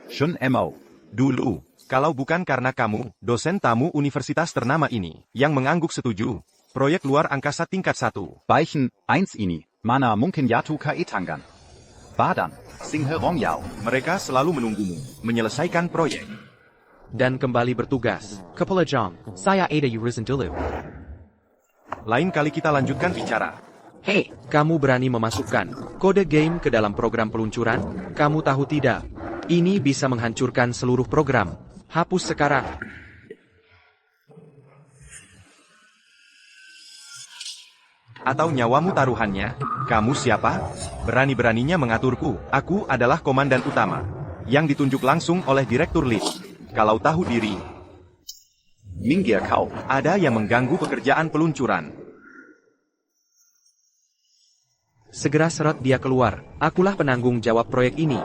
Shun Mo. Dulu, kalau bukan karena kamu, dosen tamu universitas ternama ini, yang mengangguk setuju, proyek luar angkasa tingkat 1. Baichen, 1 ini, mana mungkin yatu ka etanggan. Badan, Singhe Rongyao. Mereka selalu menunggumu, menyelesaikan proyek. Dan kembali bertugas. Kepala Jong, saya ada urusan dulu. Lain kali kita lanjutkan bicara. Hei, kamu berani memasukkan kode game ke dalam program peluncuran? Kamu tahu tidak? Ini bisa menghancurkan seluruh program. Hapus sekarang. Atau nyawamu taruhannya? Kamu siapa? Berani-beraninya mengaturku. Aku adalah komandan utama, yang ditunjuk langsung oleh Direktur Lin. Kalau tahu diri, Minggir kau. ada yang mengganggu pekerjaan peluncuran. Segera seret dia keluar. Akulah penanggung jawab proyek ini.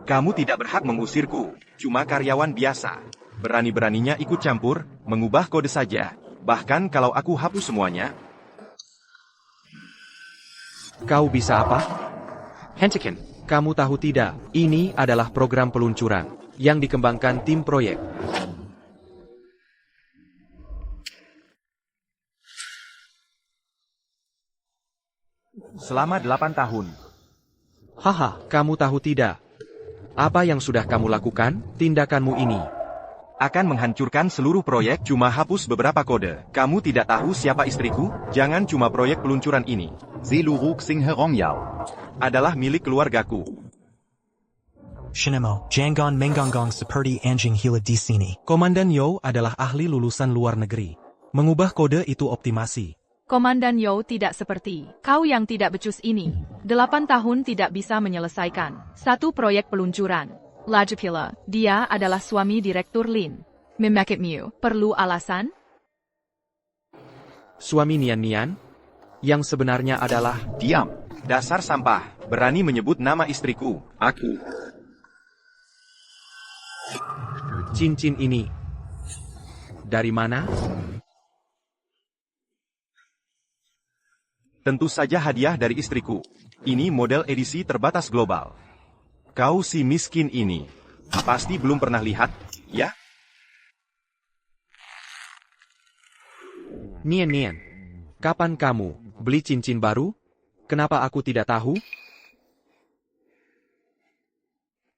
Kamu tidak berhak mengusirku, cuma karyawan biasa. Berani-beraninya ikut campur, mengubah kode saja. Bahkan kalau aku hapus semuanya. Kau bisa apa? Hentikan. Kamu tahu tidak, ini adalah program peluncuran yang dikembangkan tim proyek. Selama 8 tahun. Haha, kamu tahu tidak? Apa yang sudah kamu lakukan? Tindakanmu ini Akan menghancurkan seluruh proyek, cuma hapus beberapa kode. Kamu tidak tahu siapa istriku? Jangan cuma proyek peluncuran ini. Seluruk Singhe Rongyao. Adalah milik keluargaku. Shinemo, Jangon Mengonggong seperti anjing hila di sini. Komandan Yo adalah ahli lulusan luar negeri. Mengubah kode itu optimasi. Komandan Yo tidak seperti kau yang tidak becus ini. 8 tahun tidak bisa menyelesaikan satu proyek peluncuran. Lagi pula, dia adalah suami Direktur Lin. Memakitmu, perlu alasan? suami Nian-Nian, yang sebenarnya adalah Diam. Dasar sampah, berani menyebut nama istriku. Aku. cincin ini. Dari mana? Tentu saja hadiah dari istriku. Ini model edisi terbatas global. Kau si miskin ini. Pasti belum pernah lihat, ya? Nian-Nian, kapan kamu beli cincin baru? Kenapa aku tidak tahu?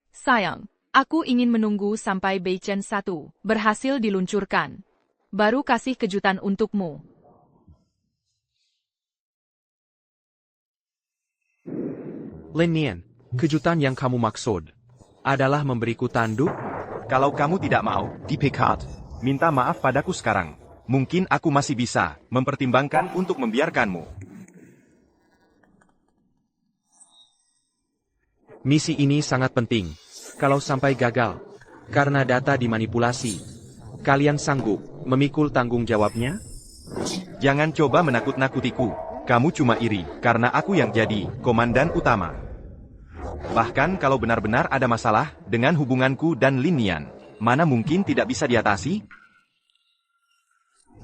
Sayang, aku ingin menunggu sampai Beichen 1 berhasil diluncurkan. Baru kasih kejutan untukmu. Lin Nian, kejutan yang kamu maksud adalah memberiku tanduk? Kalau kamu tidak mau, Dipekat. minta maaf padaku sekarang. Mungkin aku masih bisa mempertimbangkan untuk membiarkanmu. Misi ini sangat penting. Kalau sampai gagal, karena data dimanipulasi, kalian sanggup memikul tanggung jawabnya? Jangan coba menakut-nakutiku. Kamu cuma iri, karena aku yang jadi komandan utama. Bahkan kalau benar-benar ada masalah dengan hubunganku dan Lin Nian, mana mungkin tidak bisa diatasi?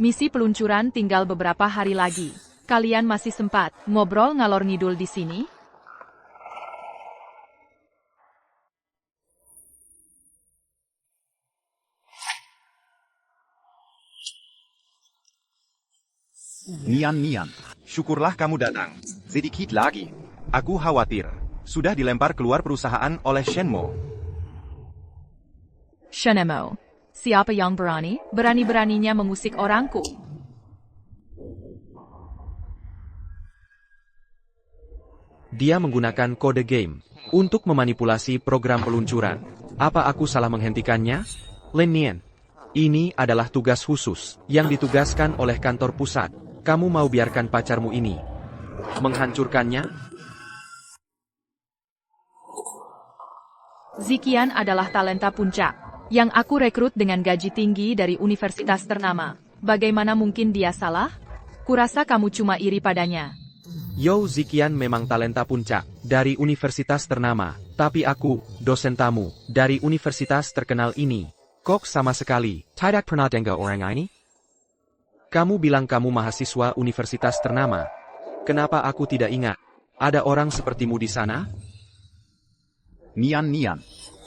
Misi peluncuran tinggal beberapa hari lagi. Kalian masih sempat ngobrol ngalor ngidul di sini? Nian. Syukurlah kamu datang. Sedikit lagi. Aku khawatir. Sudah dilempar keluar perusahaan oleh Shenmo. Shenemo, siapa yang berani? Berani-beraninya mengusik orangku. Dia menggunakan kode game untuk memanipulasi program peluncuran. Apa aku salah menghentikannya? Lin Nian, ini adalah tugas khusus yang ditugaskan oleh kantor pusat. Kamu mau biarkan pacarmu ini menghancurkannya? Zikian adalah talenta puncak yang aku rekrut dengan gaji tinggi dari universitas ternama. Bagaimana mungkin dia salah? Kurasa kamu cuma iri padanya. Yo Zikian memang talenta puncak dari universitas ternama, tapi aku, dosen tamu, dari universitas terkenal ini. Kok sama sekali tidak pernah dengar orang ini? Kamu bilang kamu mahasiswa universitas ternama. Kenapa aku tidak ingat? Ada orang sepertimu di sana? Nian.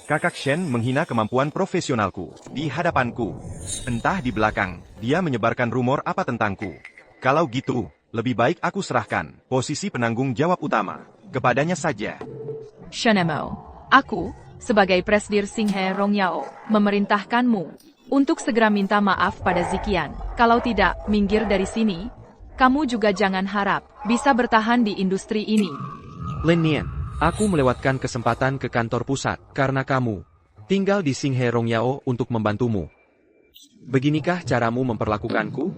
Kakak Shen menghina kemampuan profesionalku di hadapanku. Entah di belakang, dia menyebarkan rumor apa tentangku. Kalau gitu, lebih baik aku serahkan posisi penanggung jawab utama kepadanya saja. Shenemo, aku, sebagai Presdir Singhe Rongyao, memerintahkanmu untuk segera minta maaf pada Ziqian. Kalau tidak, minggir dari sini. Kamu juga jangan harap bisa bertahan di industri ini. Lin Nian, aku melewatkan kesempatan ke kantor pusat karena kamu tinggal di Singhe Rongyao untuk membantumu. Beginikah caramu memperlakukanku?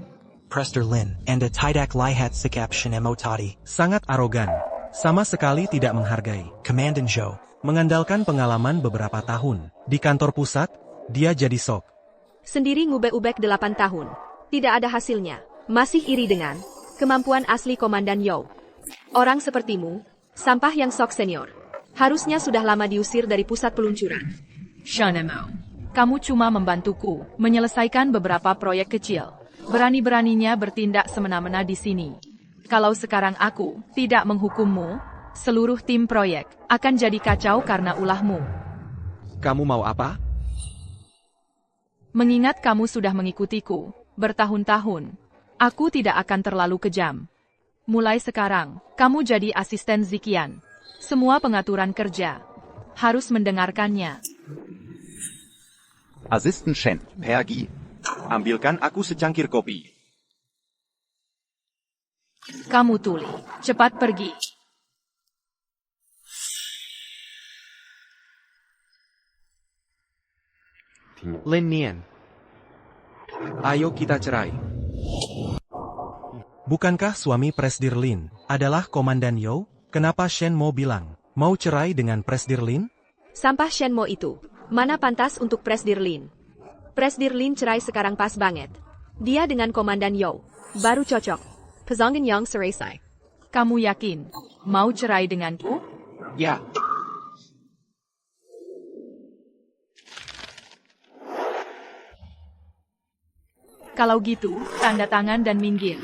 Prester Lin, and a tidak lihat sikap Shinemo tadi. Sangat arogan. Sama sekali tidak menghargai. Komandan Zhou. Mengandalkan pengalaman beberapa tahun. Di kantor pusat, dia jadi sok. Sendiri ngubek-ubek 8 tahun. Tidak ada hasilnya. Masih iri dengan kemampuan asli Komandan Yao. Orang sepertimu, sampah yang sok senior. Harusnya sudah lama diusir dari pusat peluncuran. Shenemo, kamu cuma membantuku menyelesaikan beberapa proyek kecil. Berani-beraninya bertindak semena-mena di sini. Kalau sekarang aku tidak menghukummu, seluruh tim proyek akan jadi kacau karena ulahmu. Kamu mau apa? Mengingat kamu sudah mengikutiku bertahun-tahun, aku tidak akan terlalu kejam. Mulai sekarang, kamu jadi asisten Ziqian. Semua pengaturan kerja harus mendengarkannya. Assistent Shen, pergi. Ambilkan aku secangkir kopi. Kamu tuli, cepat pergi. Lin Nian, ayo kita cerai. Bukankah suami Presdir Lin adalah Komandan Yao? Kenapa Shen mau bilang mau cerai dengan Presdir Lin? Sampah Shenmo itu, mana pantas untuk Presdir Lin? Presdir Lin cerai sekarang pas banget. Dia dengan Komandan Yao, baru cocok. Pezongan yang seresai. Kamu yakin mau cerai denganku? Ya. Kalau gitu, tanda tangan dan minggir.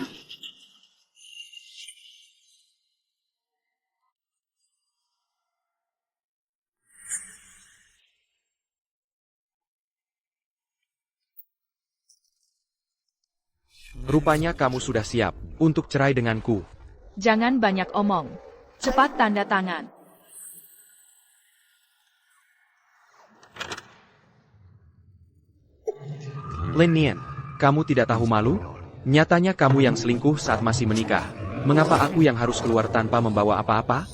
Rupanya kamu sudah siap untuk cerai denganku. Jangan banyak omong. Cepat tanda tangan. Lin Nian, kamu tidak tahu malu? Nyatanya kamu yang selingkuh saat masih menikah. Mengapa aku yang harus keluar tanpa membawa apa-apa?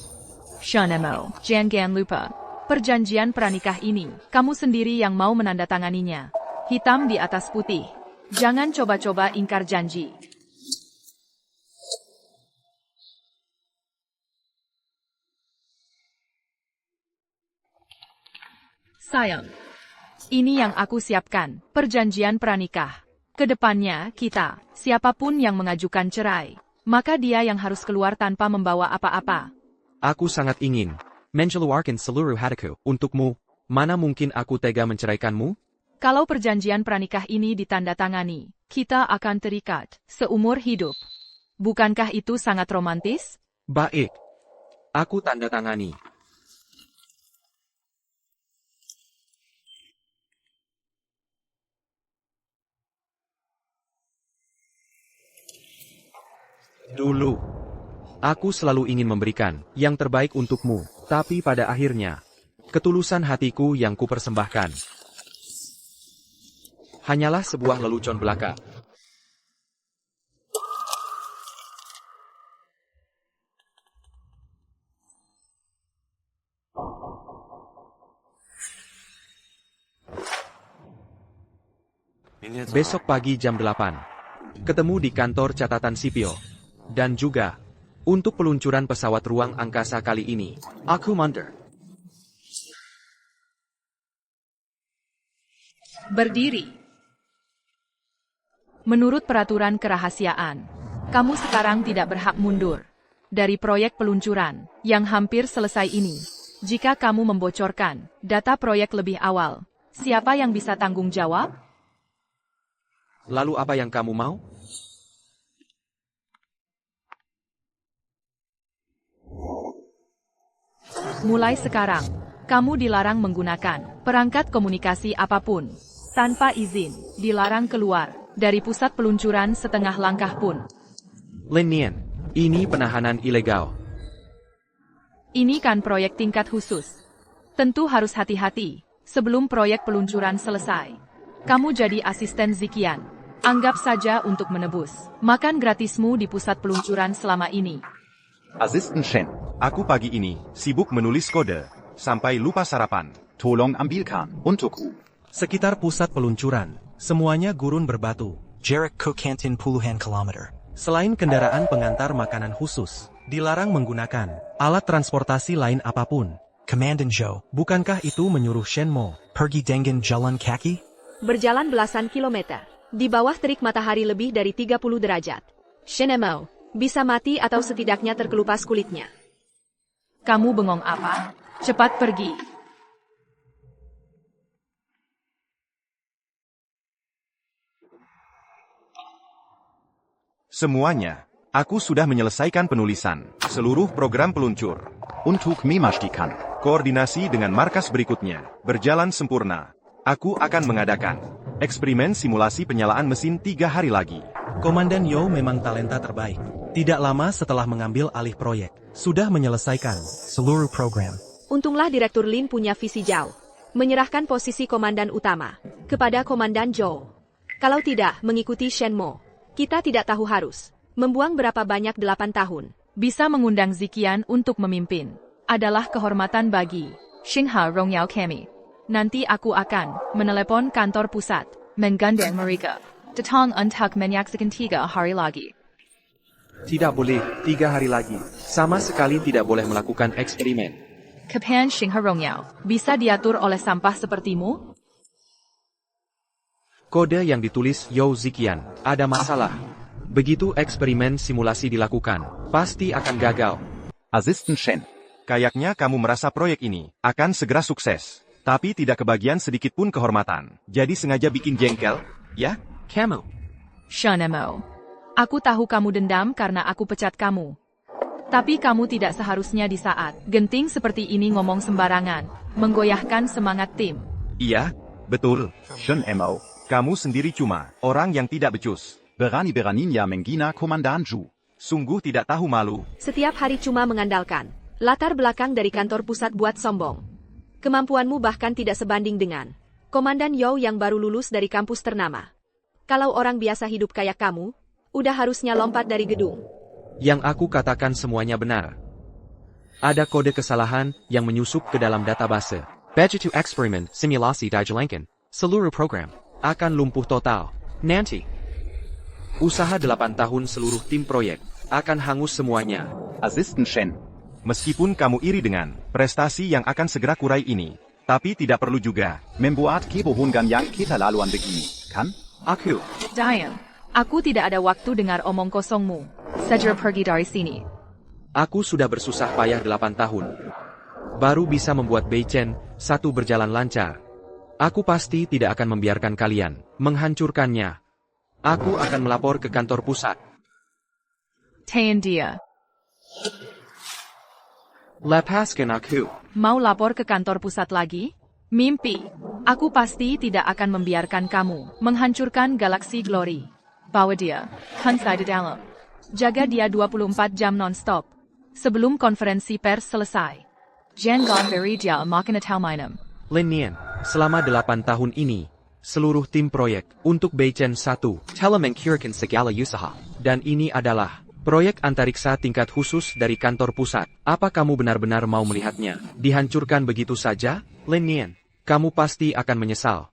Shenemo, jangan lupa. Perjanjian pranikah ini, kamu sendiri yang mau menandatanganinya. Hitam di atas putih. Jangan coba-coba ingkar janji. Sayang, ini yang aku siapkan, perjanjian pranikah. Kedepannya, kita, siapapun yang mengajukan cerai, maka dia yang harus keluar tanpa membawa apa-apa. Aku sangat ingin mengeluarkan seluruh hatiku untukmu. Mana mungkin aku tega menceraikanmu? Kalau perjanjian pranikah ini ditandatangani, kita akan terikat seumur hidup. Bukankah itu sangat romantis? Baik. Aku tanda tangani. Dulu, aku selalu ingin memberikan yang terbaik untukmu, tapi pada akhirnya, ketulusan hatiku yang kupersembahkan hanyalah sebuah lelucon belaka. Besok pagi jam 8, ketemu di kantor catatan sipil. Dan juga, untuk peluncuran pesawat ruang angkasa kali ini, aku mundur. Berdiri. Menurut peraturan kerahasiaan, kamu sekarang tidak berhak mundur dari proyek peluncuran yang hampir selesai ini. Jika kamu membocorkan data proyek lebih awal, siapa yang bisa tanggung jawab? Lalu apa yang kamu mau? Mulai sekarang, Kamu dilarang menggunakan perangkat komunikasi apapun. Tanpa izin, dilarang keluar dari pusat peluncuran setengah langkah pun. Lin Nian, ini penahanan ilegal. Ini kan proyek tingkat khusus. Tentu harus hati-hati sebelum proyek peluncuran selesai. Kamu jadi asisten Zikian. Anggap saja untuk menebus makan gratismu di pusat peluncuran selama ini. Assistent Shen. Aku pagi ini sibuk menulis kode, sampai lupa sarapan. Tolong ambilkan untukku. Sekitar pusat peluncuran, semuanya gurun berbatu. Jarak ke kantin puluhan kilometer. Selain kendaraan pengantar makanan khusus, dilarang menggunakan alat transportasi lain apapun. Komandan Zhou, Bukankah itu menyuruh Shenmo? pergi dengan jalan kaki? Berjalan belasan kilometer. Di bawah terik matahari lebih dari 30 derajat. Shenmo bisa mati atau setidaknya terkelupas kulitnya. Kamu bengong apa? Cepat pergi. Semuanya, aku sudah menyelesaikan penulisan seluruh program peluncur. Untuk memastikan. Koordinasi dengan markas berikutnya berjalan sempurna. Aku akan mengadakan eksperimen simulasi penyalaan mesin 3 hari lagi. Komandan Yao memang talenta terbaik. Tidak lama setelah mengambil alih proyek, sudah menyelesaikan Seluruh program. Untunglah Direktur Lin punya visi jauh. Menyerahkan posisi komandan utama kepada Komandan Zhou. Kalau tidak mengikuti Shenmo, kita tidak tahu harus membuang berapa banyak 8 tahun. Bisa mengundang Zikian untuk memimpin adalah kehormatan bagi Xinghe Rongyao kami. Nanti aku akan menelepon kantor pusat, menggandeng mereka. Datang untuk menyaksikan 3 hari lagi. Tidak boleh 3 hari lagi. Sama sekali tidak boleh melakukan eksperimen. Kapan Xinghe Rongyao bisa diatur oleh sampah sepertimu? Kode yang ditulis Yao Zikian ada masalah. Begitu eksperimen simulasi dilakukan, pasti akan gagal. Assistent Shen. Kayaknya kamu merasa proyek ini akan segera sukses. Tapi tidak kebagian sedikit pun kehormatan. Jadi sengaja bikin jengkel, ya? Kamu. Shenmo. Aku tahu kamu dendam karena aku pecat kamu. Tapi kamu tidak seharusnya di saat genting seperti ini ngomong sembarangan, menggoyahkan semangat tim. Iya, betul. Shenmo. Kamu sendiri cuma orang yang tidak becus. Berani-beraninya menghina Komandan Zhu. Sungguh tidak tahu malu. Setiap hari cuma mengandalkan latar belakang dari kantor pusat buat sombong. Kemampuanmu bahkan tidak sebanding dengan Komandan Yao yang baru lulus dari kampus ternama. Kalau orang biasa hidup kayak kamu, udah harusnya lompat dari gedung. Yang aku katakan semuanya benar. Ada kode kesalahan yang menyusup ke dalam database. Begitu eksperimen simulasi dijalankan, seluruh program akan lumpuh total. Nanti, usaha 8 tahun seluruh tim proyek akan hangus semuanya. Assistent Shen. Meskipun kamu iri dengan prestasi yang akan segera kurai ini, tapi tidak perlu juga Membuat kebohongan yang keterlaluan begini, kan? Aku, Diane, aku tidak ada waktu dengar omong kosongmu. Segera pergi dari sini. aku sudah bersusah payah 8 tahun. Baru bisa membuat Beichen 1 berjalan lancar. Aku pasti tidak akan membiarkan kalian menghancurkannya. Aku akan melapor ke kantor pusat. Tahan dia. Lepaskan aku. Mau lapor ke kantor pusat lagi? Mimpi. Aku pasti tidak akan membiarkan kamu menghancurkan galaksi Glory. Bawa dia, Kansai di dalam. Jaga dia 24 jam non-stop. Sebelum konferensi pers selesai. Jangan beri dia makan atau minum. Lin Nian, selama 8 tahun ini, seluruh tim proyek untuk Beichen 1 telah mengkirakan segala usaha. Dan ini adalah proyek antariksa tingkat khusus dari kantor pusat. Apa kamu benar-benar mau melihatnya dihancurkan begitu saja? Lin Nian, kamu pasti akan menyesal.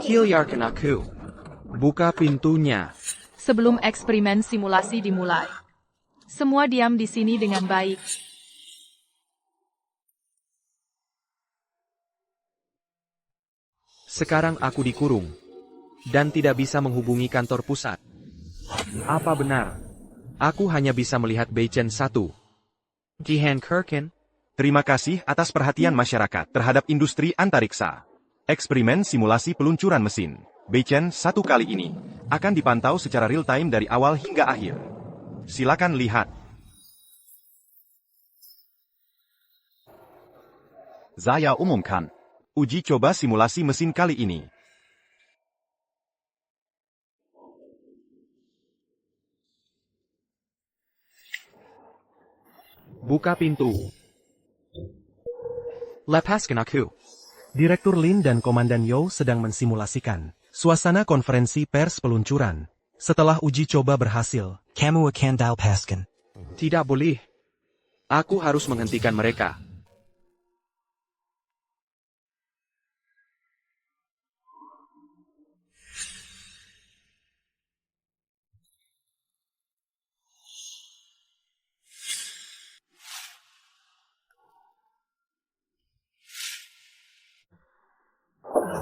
Kilarkan aku. Buka pintunya. Sebelum eksperimen simulasi dimulai. Semua diam di sini dengan baik. Sekarang aku dikurung. Dan tidak bisa menghubungi kantor pusat. Apa benar? Aku hanya bisa melihat Beichen 1. Jihan Kirkin? Terima kasih atas perhatian masyarakat terhadap industri antariksa. Eksperimen simulasi peluncuran mesin Beichen 1 kali ini akan dipantau secara real-time dari awal hingga akhir. Silakan lihat. Saya umumkan. Uji coba simulasi mesin kali ini. Buka pintu. Lepaskan aku. Direktur Lin dan Komandan Yo sedang mensimulasikan suasana konferensi pers peluncuran. Setelah uji coba berhasil, Kamu akan dilepaskan. Tidak boleh. Aku harus menghentikan mereka.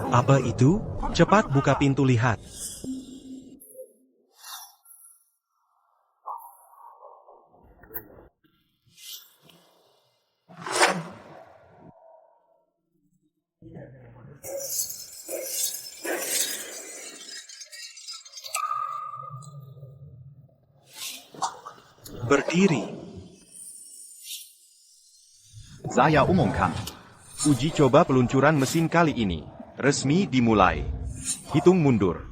Apa itu? Cepat buka pintu lihat. Berdiri. Saya umumkan. Uji coba peluncuran mesin kali ini resmi dimulai. Hitung mundur.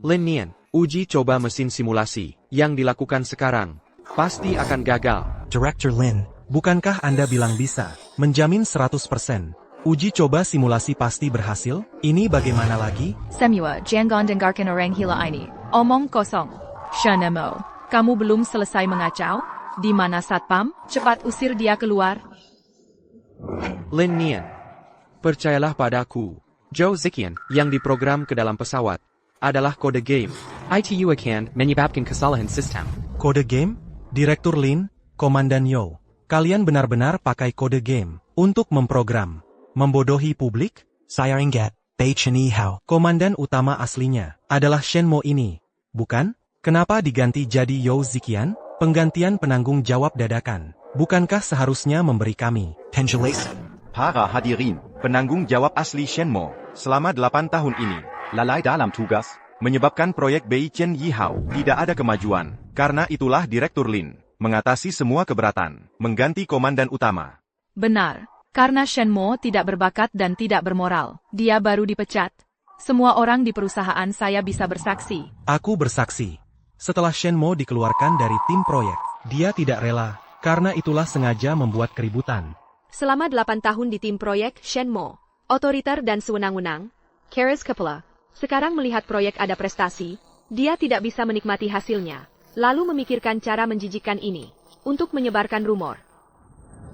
Lin Nian, uji coba mesin simulasi yang dilakukan sekarang pasti akan gagal. Director Lin, Bukankah Anda bilang bisa menjamin 100%? Uji coba simulasi pasti berhasil? Ini bagaimana lagi? Semua jangan dengarkan orang gila ini. Omong kosong. Shanemo, kamu belum selesai mengacau? Di mana satpam? Cepat usir dia keluar. Lin Nian, percayalah padaku. Zhou Ziqian yang diprogram ke dalam pesawat adalah kode game. ITU akan menyebabkan kesalahan sistem. Kode game? Direktur Lin, Komandan Yo, kalian benar-benar pakai kode game untuk memprogram. Membodohi publik? saya ingat, Beichen Hao. Komandan utama aslinya adalah Shenmo ini, bukan? Kenapa diganti jadi Yo Ziqian? Penggantian penanggung jawab dadakan. Bukankah seharusnya memberi kami penjelasan? Para hadirin, Penanggung jawab asli Shenmo selama 8 tahun ini lalai dalam tugas. menyebabkan proyek Beichen Yihao tidak ada kemajuan. Karena itulah Direktur Lin mengatasi semua keberatan, mengganti komandan utama. Benar, karena Shenmo tidak berbakat dan tidak bermoral. Dia baru dipecat. Semua orang di perusahaan saya bisa bersaksi. Aku bersaksi. Setelah Shenmo dikeluarkan dari tim proyek, dia tidak rela, karena itulah sengaja membuat keributan. Selama 8 tahun di tim proyek Shenmo, otoriter dan sewenang-wenang, keras kepala. Sekarang melihat proyek ada prestasi, dia tidak bisa menikmati hasilnya. Lalu memikirkan cara menjijikkan ini untuk menyebarkan rumor.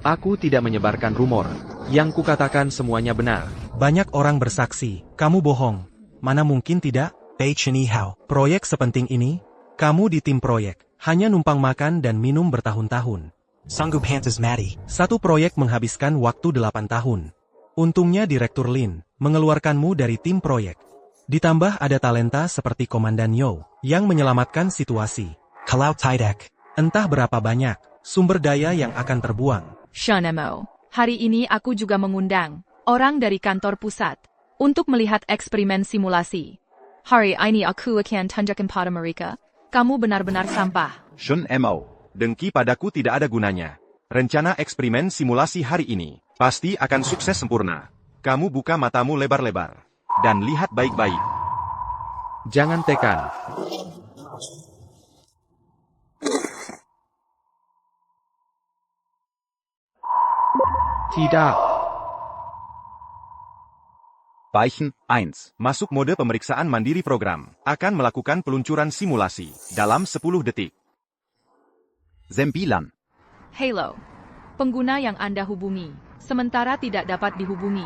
Aku tidak menyebarkan rumor. Yang kukatakan semuanya benar. Banyak orang bersaksi, kamu bohong. Mana mungkin tidak? Beichen Hao. Proyek sepenting ini, kamu di tim proyek, hanya numpang makan dan minum bertahun-tahun. Sanggup Hantas Mati. Satu proyek menghabiskan waktu 8 tahun. Untungnya Direktur Lin mengeluarkanmu dari tim proyek. Ditambah ada talenta seperti Komandan Yo yang menyelamatkan situasi. Kalau tidak, Entah berapa banyak sumber daya yang akan terbuang. Shanemo, hari ini aku juga mengundang orang dari kantor pusat untuk melihat eksperimen simulasi. Hari ini aku akan tunjukkan pada mereka, kamu benar-benar sampah. Shun Mo. Dengki padaku tidak ada gunanya. Rencana eksperimen simulasi hari ini pasti akan sukses sempurna. Kamu buka matamu lebar-lebar dan lihat baik-baik. Jangan tekan. Tidak. Weichen 1. Masuk mode pemeriksaan mandiri program. Akan melakukan peluncuran simulasi dalam 10 detik. 9. Halo, pengguna yang Anda hubungi, sementara tidak dapat dihubungi.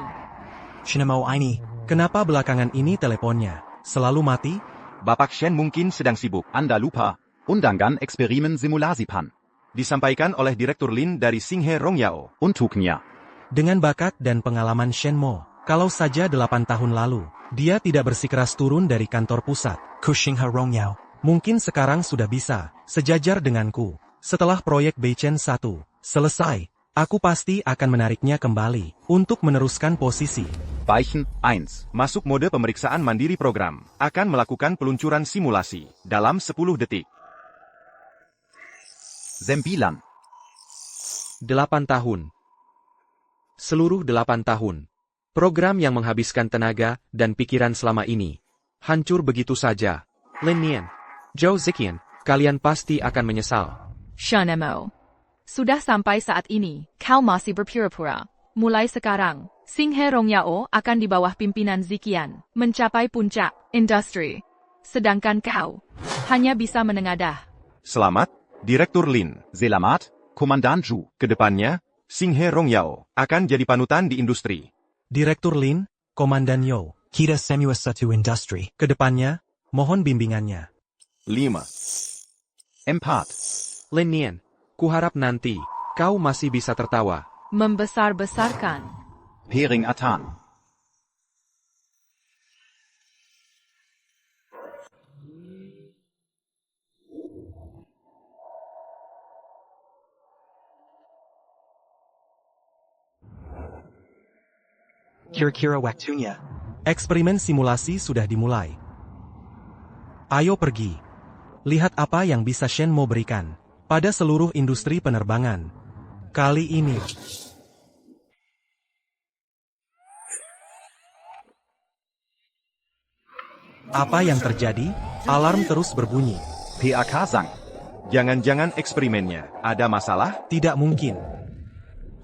Shenmo ini, Kenapa belakangan ini teleponnya selalu mati? Bapak Shen mungkin sedang sibuk. Anda lupa. Undangan eksperimen simulasipan. Disampaikan oleh Direktur Lin dari Xinghe Rongyao. Untuknya. Dengan bakat dan pengalaman Shenmo, kalau saja 8 tahun lalu, dia tidak bersikeras turun dari kantor pusat. Kushingha Rongyao. Mungkin sekarang sudah bisa, sejajar denganku. Setelah proyek Beichen 1 selesai, aku pasti akan menariknya kembali untuk meneruskan posisi. Weichen 1. Masuk mode pemeriksaan mandiri program. Akan melakukan peluncuran simulasi dalam 10 detik. 9. 8 tahun. Seluruh 8 tahun. Program yang menghabiskan tenaga dan pikiran selama ini hancur begitu saja. Lin Nian, Zhou Ziqian, kalian pasti akan menyesal. Shenmo. Sudah sampai saat ini, kau masih berpura-pura. Mulai sekarang, Xinghe Rongyao akan di bawah pimpinan Ziqian, mencapai puncak industri. Sedangkan kau hanya bisa menengadah. Selamat, Direktur Lin. Selamat, Komandan Zhu. Kedepannya, Xinghe Rongyao akan jadi panutan di industri. Direktur Lin, Komandan Yo. Kita semua satu industri. Kedepannya, mohon bimbingannya. 5. 4. Lin Nian, kuharap nanti kau masih bisa tertawa. Membesar-besarkan. Pering Atan. Kira-kira waktunya. Eksperimen simulasi sudah dimulai. Ayo pergi. Lihat apa yang bisa Shenmo berikan pada seluruh industri penerbangan. Kali ini. Apa yang terjadi? Alarm terus berbunyi. PAK Sang. Jangan-jangan eksperimennya ada masalah? Tidak mungkin.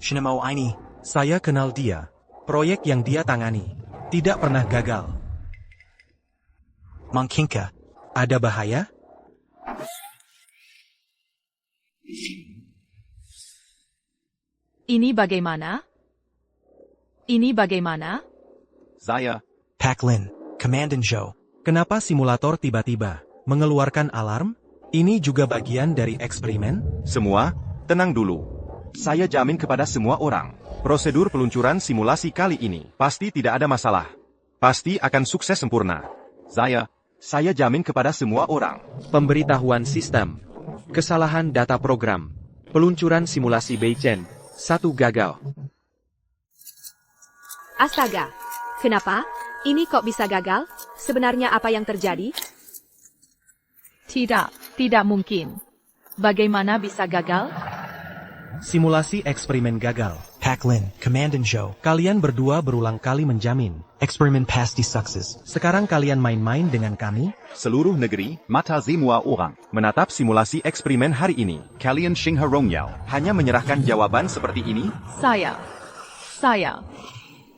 Shenmo ini. Saya kenal dia. Proyek yang dia tangani tidak pernah gagal. Mungkinkah? Ada bahaya? Ini bagaimana? Ini bagaimana? Saya. Pak Lin, Komandan Zhou. Kenapa simulator tiba-tiba mengeluarkan alarm? Ini juga bagian dari eksperimen? Semua, tenang dulu. Saya jamin kepada semua orang, prosedur peluncuran simulasi kali ini pasti tidak ada masalah. Pasti akan sukses sempurna. Saya jamin kepada semua orang. Pemberitahuan sistem. Kesalahan data program. Peluncuran simulasi Beichen 1 gagal. Astaga. Kenapa? Ini kok bisa gagal? Sebenarnya apa yang terjadi? Tidak mungkin. Bagaimana bisa gagal? Simulasi eksperimen gagal. Pak Lin, Komandan Zhou. Kalian berdua berulang kali menjamin. Eksperimen pasti sukses. Sekarang kalian main-main dengan kami? Seluruh negeri Mata semua orang. menatap simulasi eksperimen hari ini. Kalian Xinghe Rongyao. Hanya menyerahkan jawaban seperti ini? Saya.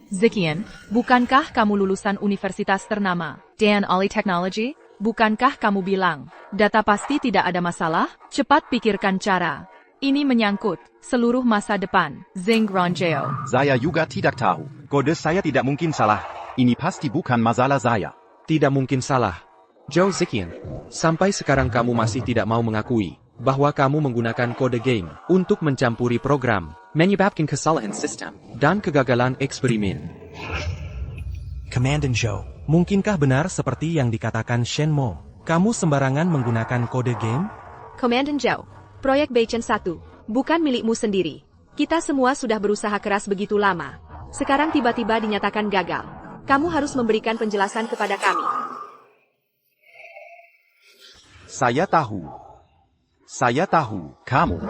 Ziqian, bukankah kamu lulusan universitas ternama, Dan Ali Technology? Bukankah kamu bilang, data pasti tidak ada masalah? Cepat pikirkan cara. Ini menyangkut seluruh masa depan Xing Rongyao. Saya juga tidak tahu. Kode saya tidak mungkin salah. Ini pasti bukan masalah saya. Tidak mungkin salah. Zhou Ziqian, sampai sekarang kamu masih tidak mau mengakui bahwa kamu menggunakan kode game untuk mencampuri program, menyebabkan kesalahan sistem, dan kegagalan eksperimen. Komandan Zhou. Mungkinkah benar seperti yang dikatakan Shenmo? Kamu sembarangan menggunakan kode game? Komandan Zhou, proyek Beichen 1, bukan milikmu sendiri. Kita semua sudah berusaha keras begitu lama. Sekarang tiba-tiba dinyatakan gagal. Kamu harus memberikan penjelasan kepada kami. Saya tahu.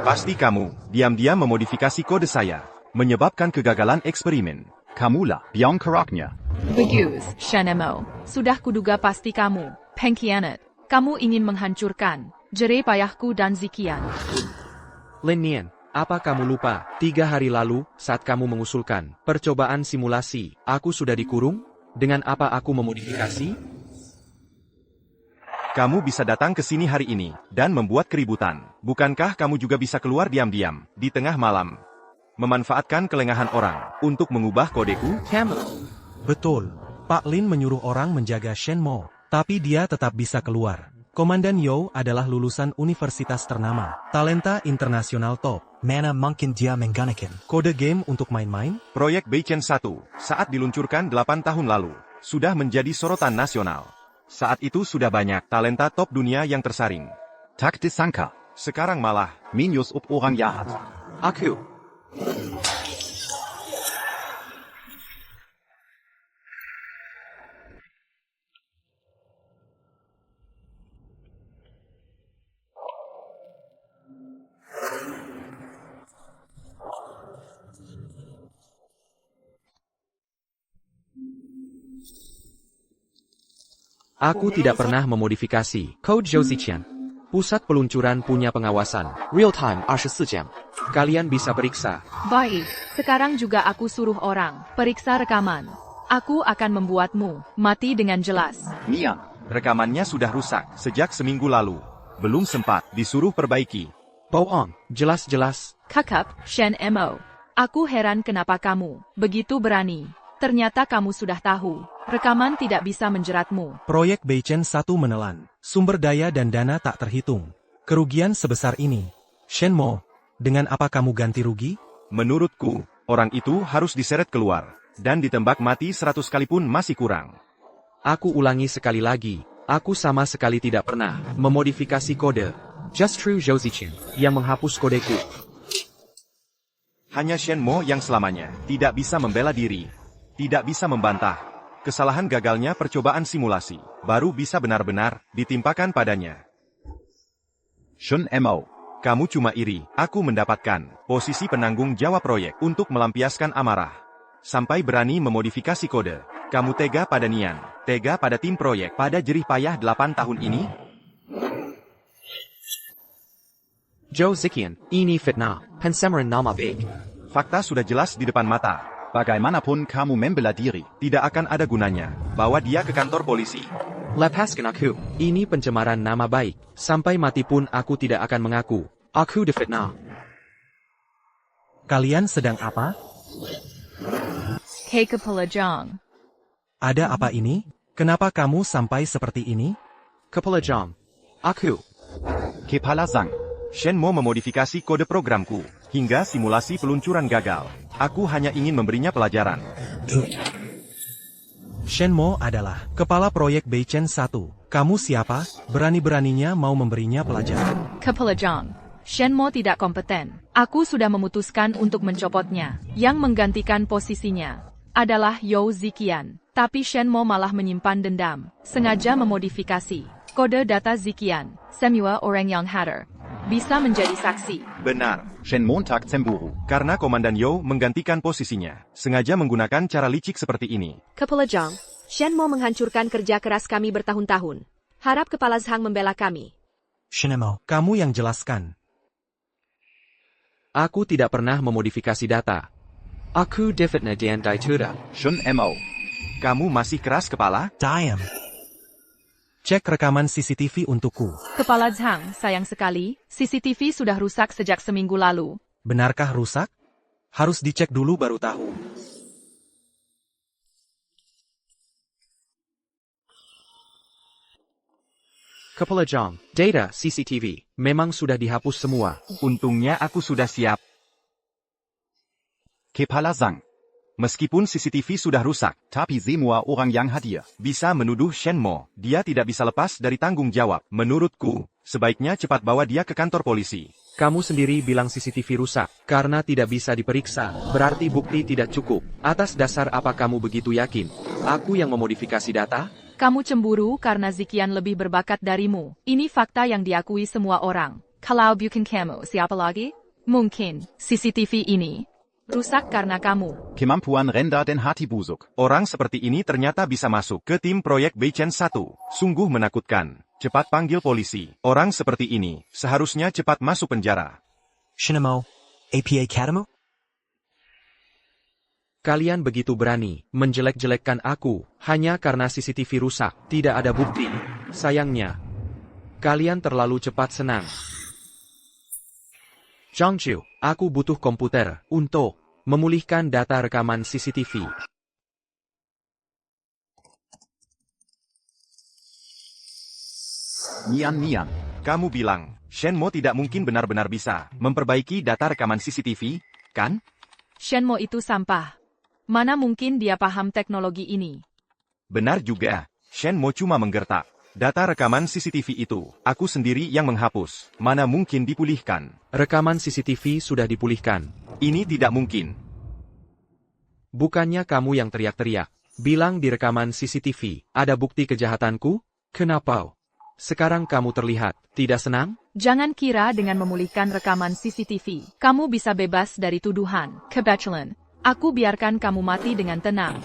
Pasti kamu diam-diam memodifikasi kode saya, menyebabkan kegagalan eksperimen. Kamulah biang keraknya. Bagus, Shenmo. Sudah kuduga pasti kamu, pengkhianat. Kamu ingin menghancurkan jerih payahku dan Ziqian. Lin Nian, apa kamu lupa? 3 hari lalu, saat kamu mengusulkan percobaan simulasi, aku sudah dikurung? Dengan apa aku memodifikasi? Kamu bisa datang ke sini hari ini dan membuat keributan. Bukankah kamu juga bisa keluar diam-diam di tengah malam, memanfaatkan kelengahan orang untuk mengubah kodeku? Betul. Pak Lin menyuruh orang menjaga Shenmo, tapi dia tetap bisa keluar. Komandan Yo adalah lulusan universitas ternama, talenta internasional top. Mana mungkin dia menggunakan Kode game untuk main-main? Proyek Beichen 1, saat diluncurkan 8 tahun lalu, sudah menjadi sorotan nasional. Saat itu sudah banyak talenta top dunia yang tersaring. Tak disangka. Sekarang malah, Minus up orang jahat. Aku. Aku tidak pernah memodifikasi Code Zhouziqian. Pusat peluncuran punya pengawasan real time 24 jam. Kalian bisa periksa. Baik, sekarang juga aku suruh orang periksa rekaman. Aku akan membuatmu mati dengan jelas. Nian. rekamannya sudah rusak sejak seminggu lalu. Belum sempat disuruh perbaiki. Bohong, jelas-jelas. Kakak, Shen Mo. Aku heran kenapa kamu begitu berani. Ternyata kamu sudah tahu, rekaman tidak bisa menjeratmu. Proyek Beichen 1 menelan. Sumber daya dan dana tak terhitung. Kerugian sebesar ini. Shenmo, dengan apa kamu ganti rugi? Menurutku, orang itu harus diseret keluar. Dan ditembak mati 100 kali pun masih kurang. Aku ulangi sekali lagi. Aku sama sekali tidak pernah memodifikasi kode. Just True Zhouziqian yang menghapus kodeku. Hanya Shenmo yang selamanya tidak bisa membela diri. Tidak bisa membantah. Kesalahan gagalnya percobaan simulasi. Baru bisa benar-benar ditimpakan padanya. Shen Mo. Kamu cuma iri. Aku mendapatkan posisi penanggung jawab proyek untuk melampiaskan amarah. Sampai berani memodifikasi kode. Kamu tega pada Nian. Tega pada tim proyek pada jerih payah 8 tahun ini? Zhouziqian, ini fitnah. Pensemeran nama baik. Fakta sudah jelas di depan mata. Bagaimanapun kamu membela diri. Tidak akan ada gunanya. Bawa dia ke kantor polisi. Lepaskan aku. Ini pencemaran nama baik. Sampai mati pun aku tidak akan mengaku. Aku difitnah. Kalian sedang apa? Hei Kepala Zhang. Ada apa ini? Kenapa kamu sampai seperti ini? Kepala Zhang. Aku. Kepala Zhang. Shenmo memodifikasi kode programku, hingga simulasi peluncuran gagal. Aku hanya ingin memberinya pelajaran. Shenmo adalah kepala proyek Beichen 1. Kamu siapa? Berani-beraninya mau memberinya pelajaran. Kepala Zhang. Shenmo tidak kompeten. Aku sudah memutuskan untuk mencopotnya. Yang menggantikan posisinya adalah Zhou Ziqian. Tapi Shenmo malah menyimpan dendam. Sengaja memodifikasi kode data Ziqian. Semua orang yang hadir bisa menjadi saksi. Benar. Shen Montag cemburu. Karena Komandan You menggantikan posisinya. Sengaja menggunakan cara licik seperti ini. Kepala Zhang, Shenmo menghancurkan kerja keras kami bertahun-tahun. Harap Kepala Zhang membela kami. Shenmo, kamu yang jelaskan. Aku tidak pernah memodifikasi data. Aku difitnah dan dituduh. Shen Mo. Kamu masih keras kepala? Diam. Cek rekaman CCTV untukku. Kepala Zhang, sayang sekali, CCTV sudah rusak sejak seminggu lalu. Benarkah rusak? Harus dicek dulu baru tahu. Kepala Zhang, data CCTV memang sudah dihapus semua. Untungnya aku sudah siap. Kepala Zhang. Meskipun CCTV sudah rusak, Tapi semua orang yang hadir bisa menuduh Shenmo. Dia tidak bisa lepas dari tanggung jawab. Menurutku, sebaiknya cepat bawa dia ke kantor polisi. Kamu sendiri bilang CCTV rusak karena tidak bisa diperiksa. Berarti bukti tidak cukup. Atas dasar apa kamu begitu yakin? Aku yang memodifikasi data? Kamu cemburu karena Ziqian lebih berbakat darimu. Ini fakta yang diakui semua orang. Kalau bukan kamu, siapa lagi? Mungkin CCTV ini rusak karena kamu. Kemampuan rendah dan hati busuk. Orang seperti ini ternyata bisa masuk ke tim proyek Beichen 1. Sungguh menakutkan. Cepat panggil polisi. Orang seperti ini seharusnya cepat masuk penjara. Shinamo, APA Katamu? Kalian begitu berani menjelek-jelekkan aku hanya karena CCTV rusak. Tidak ada bukti. Sayangnya, kalian terlalu cepat senang. Zhangqiu, aku butuh komputer untuk memulihkan data rekaman CCTV. Nian. Kamu bilang, Shenmo tidak mungkin benar-benar bisa memperbaiki data rekaman CCTV, kan? Shenmo itu sampah. Mana mungkin dia paham teknologi ini? Benar juga. Shen Mo cuma menggertak. Data rekaman CCTV itu, aku sendiri yang menghapus. Mana mungkin dipulihkan? Rekaman CCTV sudah dipulihkan. Ini tidak mungkin. Bukannya kamu yang teriak-teriak. Bilang di rekaman CCTV, ada bukti kejahatanku? Kenapa? Sekarang kamu terlihat tidak senang? Jangan kira dengan memulihkan rekaman CCTV, kamu bisa bebas dari tuduhan. Kebetulan, aku biarkan kamu mati dengan tenang.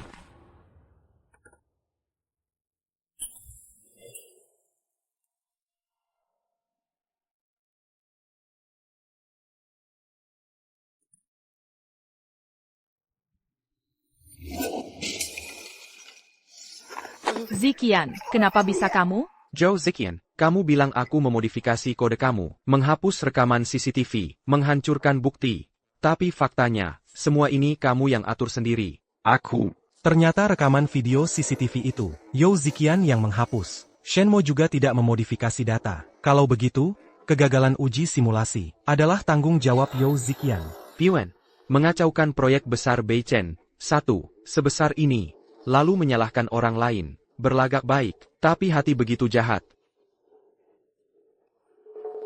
Zikian, kenapa bisa kamu? Zhou Ziqian, kamu bilang aku memodifikasi kode kamu, menghapus rekaman CCTV, menghancurkan bukti. Tapi faktanya, semua ini kamu yang atur sendiri. Aku. Ternyata rekaman video CCTV itu, Zhou Ziqian yang menghapus. Shen Mo juga tidak memodifikasi data. Kalau begitu, kegagalan uji simulasi adalah tanggung jawab Zhou Ziqian. Piwen, mengacaukan proyek besar Beichen, 1, sebesar ini, lalu menyalahkan orang lain, berlagak baik, tapi hati begitu jahat.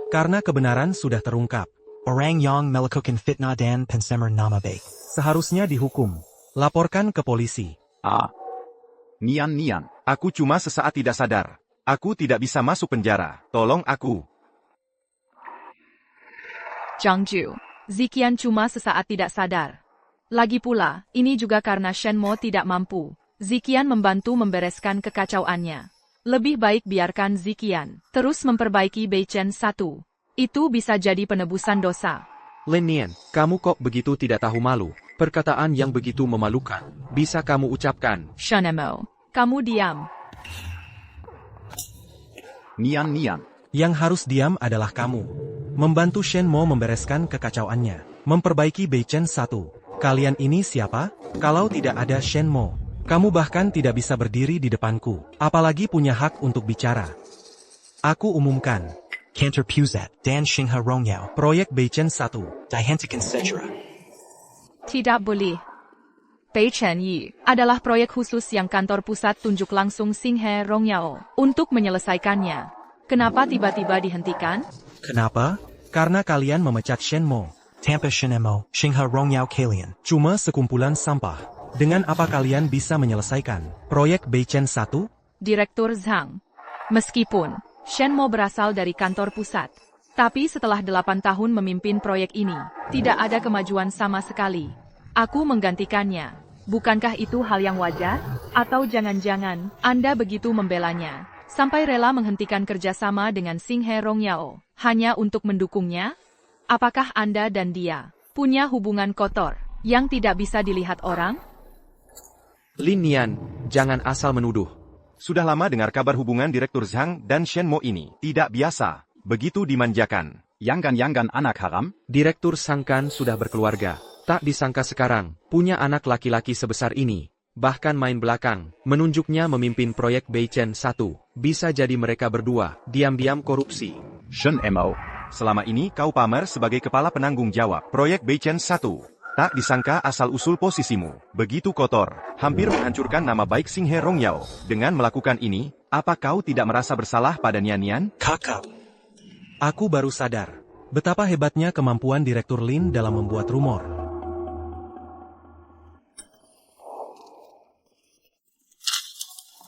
Karena kebenaran sudah terungkap, Orang yang melakukan fitnah dan pensemer nama baik. seharusnya dihukum. Laporkan ke polisi. Nian. Aku cuma sesaat tidak sadar. Aku tidak bisa masuk penjara. Tolong aku. Zhang Ju, Zikian cuma sesaat tidak sadar. Lagi pula, ini juga karena Shen Mo tidak mampu. Zikian membantu membereskan kekacauannya. Lebih baik biarkan Zikian terus memperbaiki Beichen 1. Itu bisa jadi penebusan dosa. Lin Nian, kamu kok begitu tidak tahu malu? Perkataan yang begitu memalukan, bisa kamu ucapkan. Shen Mo, kamu diam. Nian. Yang harus diam adalah kamu. Membantu Shen Mo membereskan kekacauannya. Memperbaiki Beichen 1. Kalian ini siapa? Kalau tidak ada Shen Mo, kamu bahkan tidak bisa berdiri di depanku. Apalagi punya hak untuk bicara. Aku umumkan. Cantor Puzat dan Xinghe Rongyao. Proyek Beichen 1. Dihentikan segera. Tidak boleh. Beichen Yi adalah proyek khusus yang kantor pusat tunjuk langsung Xinghe Rongyao untuk menyelesaikannya. Kenapa tiba-tiba dihentikan? Kenapa? Karena kalian memecat Shen Mo. Tampa Shinemo, Xinghe Rongyao Kalian. Cuma sekumpulan sampah. Dengan apa kalian bisa menyelesaikan proyek Beichen 1? Direktur Zhang. Meskipun Shen Mo berasal dari kantor pusat, tapi setelah 8 tahun memimpin proyek ini, tidak ada kemajuan sama sekali. Aku menggantikannya. Bukankah itu hal yang wajar? Atau jangan-jangan Anda begitu membelanya, sampai rela menghentikan kerjasama dengan Xinghe Rongyao, hanya untuk mendukungnya? Apakah Anda dan dia punya hubungan kotor yang tidak bisa dilihat orang? Lin Nian, jangan asal menuduh. Sudah lama dengar kabar hubungan Direktur Zhang dan Shen Mo ini. Tidak biasa. Begitu dimanjakan. Yanggan anak haram? Direktur Sangkan sudah berkeluarga. Tak disangka sekarang, punya anak laki-laki sebesar ini. Bahkan main belakang, menunjuknya memimpin proyek Beichen 1. Bisa jadi mereka berdua, diam-diam korupsi. Shen Mo. Selama ini kau pamer sebagai kepala penanggung jawab proyek Beichen 1. Tak disangka asal-usul posisimu begitu kotor, hampir menghancurkan nama baik Xinghe Rongyao. Dengan melakukan ini, apa kau tidak merasa bersalah pada Nian? Kakak. Aku baru sadar betapa hebatnya kemampuan Direktur Lin dalam membuat rumor.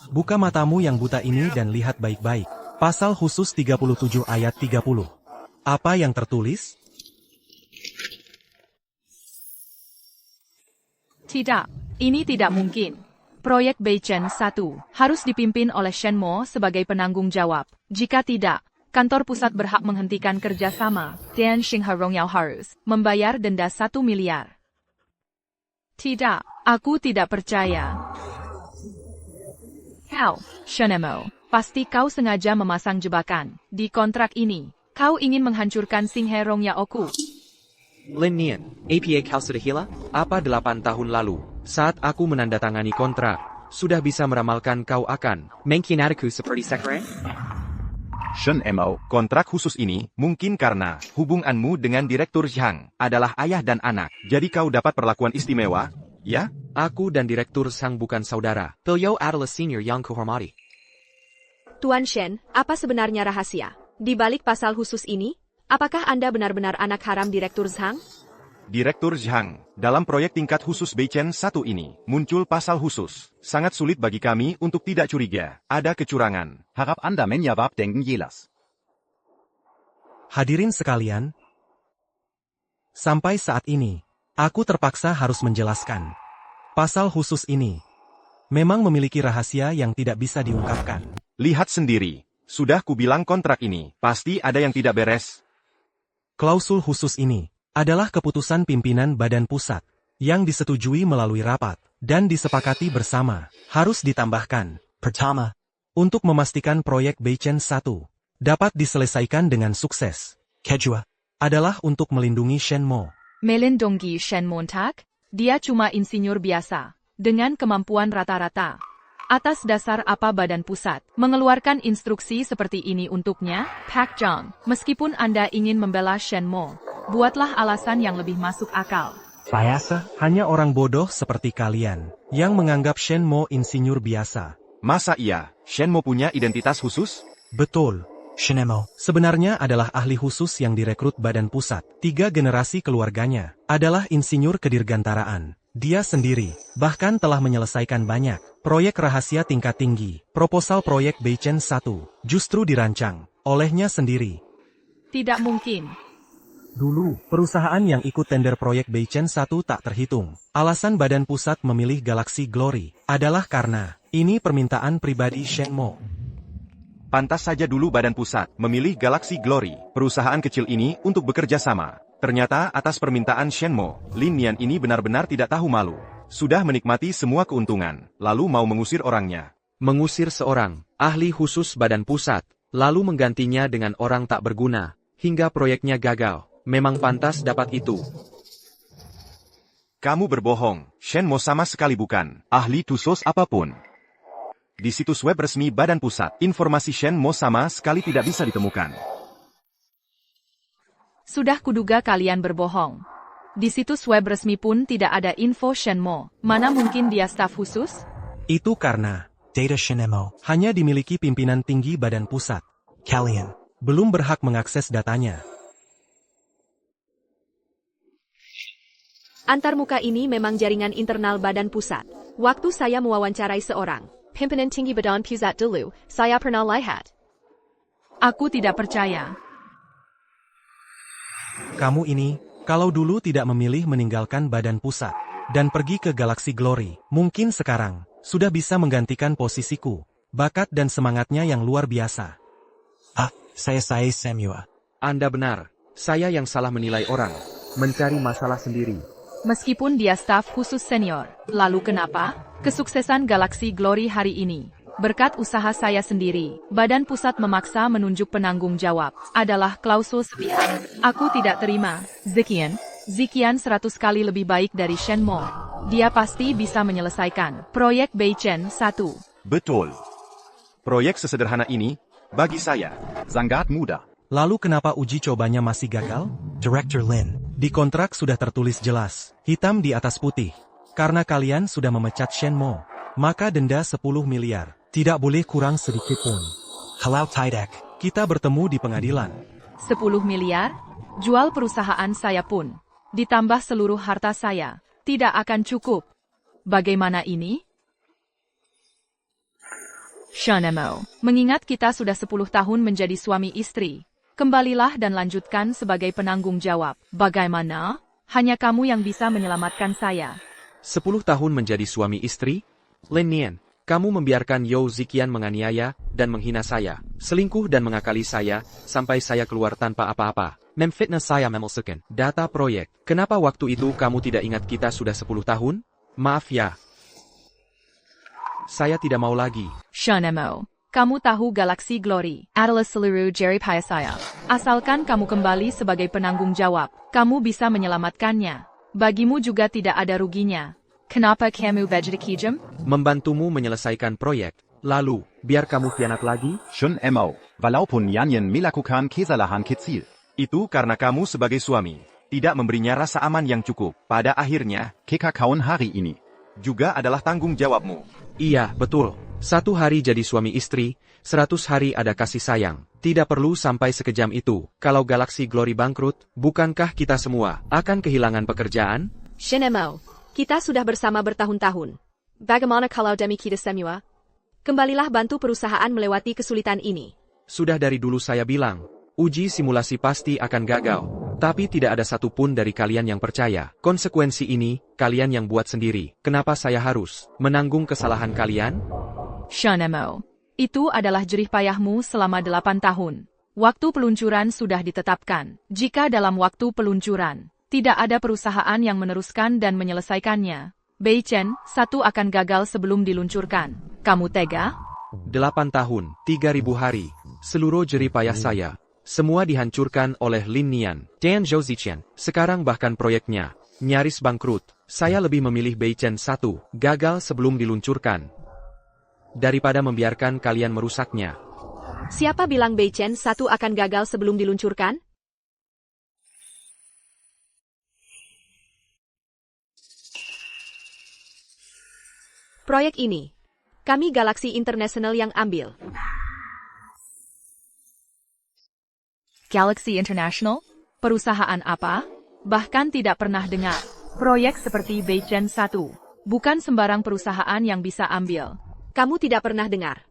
Buka matamu yang buta ini dan lihat baik-baik. Pasal khusus 37 ayat 30. Apa yang tertulis? Tidak, ini tidak mungkin. Proyek Beichen 1 harus dipimpin oleh Shen Mo sebagai penanggung jawab. Jika tidak, kantor pusat berhak menghentikan kerjasama, dan Xinghe Rongyao harus membayar denda 1 miliar. Tidak, aku tidak percaya. Kau, Shen Mo, pasti kau sengaja memasang jebakan di kontrak ini. Kau ingin menghancurkan Xinghe Rongyao-ku. Lin Nian, APA Kau sudah hilang? Apa 8 tahun lalu, saat aku menandatangani kontrak, sudah bisa meramalkan kau akan mengkhianatiku seperti sekarang? Shen Mo. Kontrak khusus ini mungkin karena hubunganmu dengan Direktur Zhang adalah ayah dan anak. Jadi kau dapat perlakuan istimewa, ya? Aku dan Direktur Zhang bukan saudara. Beliau adalah senior yang kuhormati. Tuan Shen, apa sebenarnya rahasia? Di balik pasal khusus ini, apakah Anda benar-benar anak haram Direktur Zhang? Direktur Zhang, dalam proyek tingkat khusus Beichen 1 ini, muncul pasal khusus. Sangat sulit bagi kami untuk tidak curiga. Ada kecurangan. Harap Anda menjawab dengen jelas. Hadirin sekalian, sampai saat ini, aku terpaksa harus menjelaskan. Pasal khusus ini memang memiliki rahasia yang tidak bisa diungkapkan. Lihat sendiri. Sudah kubilang kontrak ini, pasti ada yang tidak beres. Klausul khusus ini adalah keputusan pimpinan Badan Pusat yang disetujui melalui rapat dan disepakati bersama. Harus ditambahkan, pertama, untuk memastikan proyek Beichen 1 dapat diselesaikan dengan sukses. Kedua, adalah untuk melindungi Shen Mo. Melindungi Shen Montag? Dia cuma insinyur biasa, dengan kemampuan rata-rata. Atas dasar apa Badan Pusat mengeluarkan instruksi seperti ini untuknya? Pak Zhang, meskipun Anda ingin membela Shen Mo, buatlah alasan yang lebih masuk akal. Biasa, hanya orang bodoh seperti kalian yang menganggap Shen Mo insinyur biasa. Masa iya, Shen Mo punya identitas khusus? Betul. Shen Mo sebenarnya adalah ahli khusus yang direkrut Badan Pusat. 3 generasi keluarganya adalah insinyur kedirgantaraan. Dia sendiri bahkan telah menyelesaikan banyak proyek rahasia tingkat tinggi. Proposal proyek Beichen 1 justru dirancang olehnya sendiri. Tidak mungkin. Dulu, perusahaan yang ikut tender proyek Beichen 1 tak terhitung. Alasan Badan Pusat memilih Galaxy Glory adalah karena ini permintaan pribadi Shen Mo. Pantas saja dulu Badan Pusat memilih Galaxy Glory, perusahaan kecil ini, untuk bekerja sama. Ternyata atas permintaan Shen Mo, Lin Nian ini benar-benar tidak tahu malu. Sudah menikmati semua keuntungan, lalu mau mengusir orangnya. Mengusir seorang ahli khusus Badan Pusat, lalu menggantinya dengan orang tak berguna, hingga proyeknya gagal. Memang pantas dapat itu. Kamu berbohong, Shen Mo sama sekali bukan ahli khusus apapun. Di situs web resmi Badan Pusat, informasi Shen Mo sama sekali tidak bisa ditemukan. Sudah kuduga kalian berbohong. Di situs web resmi pun tidak ada info Shen Mo. Mana mungkin dia staf khusus? Itu karena data Shen Mo Hanya dimiliki pimpinan tinggi Badan Pusat. kalian Belum berhak mengakses datanya. Antarmuka ini memang jaringan internal Badan Pusat. Waktu saya mewawancarai seorang pimpinan tinggi Badan Pusat dulu, saya pernah lihat. Aku tidak percaya. Kamu ini, kalau dulu tidak memilih meninggalkan Badan Pusat dan pergi ke Galaxy Glory, mungkin sekarang sudah bisa menggantikan posisiku. Bakat dan semangatnya yang luar biasa. saya Samuel. Anda benar, saya yang salah menilai orang, mencari masalah sendiri. Meskipun dia staf khusus senior, lalu kenapa? Kesuksesan Galaxy Glory hari ini berkat usaha saya sendiri. Badan Pusat memaksa menunjuk penanggung jawab. Adalah klausul sepihak. Aku tidak terima. Ziqian 100 kali lebih baik dari Shen Mo. Dia pasti bisa menyelesaikan proyek Beichen 1. Betul. Proyek sesederhana ini, bagi saya, Sangat mudah. Lalu kenapa uji cobanya masih gagal? Director Lin. Di kontrak sudah tertulis jelas, hitam di atas putih. Karena kalian sudah memecat Shen Mo, maka denda 10 miliar. Tidak boleh kurang sedikit pun. Halau Tidak. Kita bertemu di pengadilan. 10 miliar? Jual perusahaan saya pun, ditambah seluruh harta saya, tidak akan cukup. Bagaimana ini? Shen Mo, mengingat kita sudah 10 tahun menjadi suami istri, kembalilah dan lanjutkan sebagai penanggung jawab. Bagaimana? Hanya kamu yang bisa menyelamatkan saya. 10 tahun menjadi suami istri? Lin Nian, kamu membiarkan Yao Ziqian menganiaya dan menghina saya, selingkuh dan mengakali saya, sampai saya keluar tanpa apa-apa. Memfitnah saya memalsukan data proyek. Kenapa waktu itu kamu tidak ingat kita sudah 10 tahun? Maaf ya. Saya tidak mau lagi. Shen Mo, kamu tahu Galaxy Glory adalah seluruh jerih payah saya. Asalkan kamu kembali sebagai penanggung jawab, kamu bisa menyelamatkannya. Bagimu juga tidak ada ruginya. Kenapa kamu begitu kejam? Membantumu menyelesaikan proyek, lalu, biar kamu khianat lagi? Shen Mo, walaupun Yanyan melakukan kesalahan kecil. itu karena kamu sebagai suami, tidak memberinya rasa aman yang cukup. Pada akhirnya, Kekacauan hari ini juga adalah tanggung jawabmu. Iya, betul. 1 hari jadi suami istri, 100 hari ada kasih sayang. Tidak perlu sampai sekejam itu. Kalau Galaxy Glory bangkrut, bukankah kita semua akan kehilangan pekerjaan? Shen Mo, kita sudah bersama bertahun-tahun. Bagaimana kalau demi kita semua? Kembalilah bantu perusahaan melewati kesulitan ini. Sudah dari dulu saya bilang, uji simulasi pasti akan gagal. Tapi tidak ada satupun dari kalian yang percaya. Konsekuensi ini, kalian yang buat sendiri. Kenapa saya harus menanggung kesalahan kalian? Shen Mo, itu adalah jerih payahmu selama 8 tahun. Waktu peluncuran sudah ditetapkan. Jika dalam waktu peluncuran, tidak ada perusahaan yang meneruskan dan menyelesaikannya, Beichen 1 akan gagal sebelum diluncurkan. Kamu tega? 8 tahun, 3000 hari. Seluruh jerih payah saya. Semua dihancurkan oleh Lin Nian dan Zhou Ziqian. Sekarang bahkan proyeknya nyaris bangkrut. Saya lebih memilih Beichen 1 gagal sebelum diluncurkan daripada membiarkan kalian merusaknya. Siapa bilang Beichen 1 akan gagal sebelum diluncurkan? Proyek ini, kami Galaxy International yang ambil. Galaxy International? Perusahaan apa? Bahkan tidak pernah dengar. Proyek seperti Beichen 1. Bukan sembarang perusahaan yang bisa ambil. Kamu tidak pernah dengar.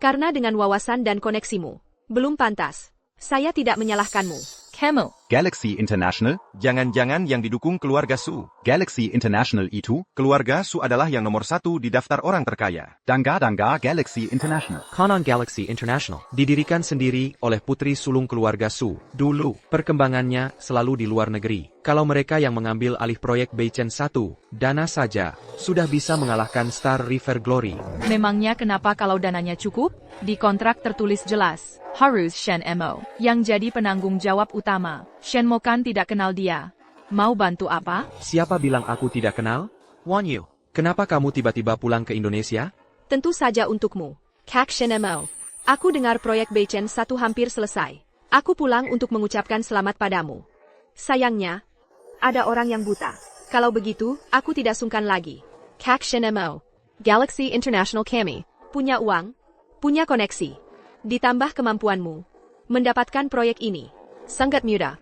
Karena dengan wawasan dan koneksimu, belum pantas. Saya tidak menyalahkanmu. Kamu. Galaxy International? Jangan-jangan yang didukung keluarga Su. Galaxy International itu? Keluarga Su adalah yang nomor 1 di daftar orang terkaya. Dangga Galaxy International. Konon Galaxy International didirikan sendiri oleh putri sulung keluarga Su. Dulu, perkembangannya selalu di luar negeri. Kalau mereka yang mengambil alih proyek Beichen 1, dana saja sudah bisa mengalahkan Star River Glory. Memangnya kenapa kalau dananya cukup? Di kontrak tertulis jelas, harus Shen Mo yang jadi penanggung jawab utama. Shen Mo kan tidak kenal dia. Mau bantu apa? Siapa bilang aku tidak kenal? Wan Yu, kenapa kamu tiba-tiba pulang ke Indonesia? Tentu saja untukmu. Kak Shen Mo. Aku dengar proyek Beichen 1 hampir selesai. Aku pulang untuk mengucapkan selamat padamu. Sayangnya, ada orang yang buta. Kalau begitu, aku tidak sungkan lagi. Kak Shen Mo. Galaxy International kami. Punya uang, punya koneksi. Ditambah kemampuanmu mendapatkan proyek ini. Sangat mudah.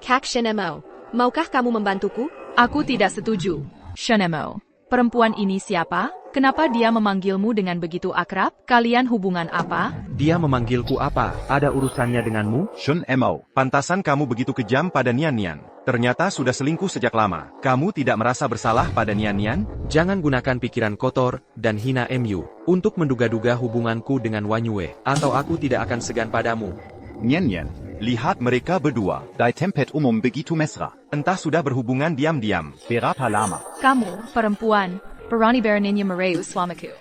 Kak Shen Mo, maukah kamu membantuku? Aku tidak setuju. Shen Mo, perempuan ini siapa? Kenapa dia memanggilmu dengan begitu akrab? Kalian hubungan apa? Dia memanggilku apa? Ada urusannya denganmu? Shen Mo. Pantasan kamu begitu kejam pada Nian Nian. Ternyata sudah selingkuh sejak lama. Kamu tidak merasa bersalah pada Nian Nian? Jangan gunakan pikiran kotor dan hina MU untuk menduga-duga hubunganku dengan Wanyue, atau aku tidak akan segan padamu. Nian. Lihat mereka berdua. Die Tempet begitu mesra. Entah sudah berhubungan diam-diam. Berapa lama? Kamu, perempuan, berani beraninya merayu suamiku.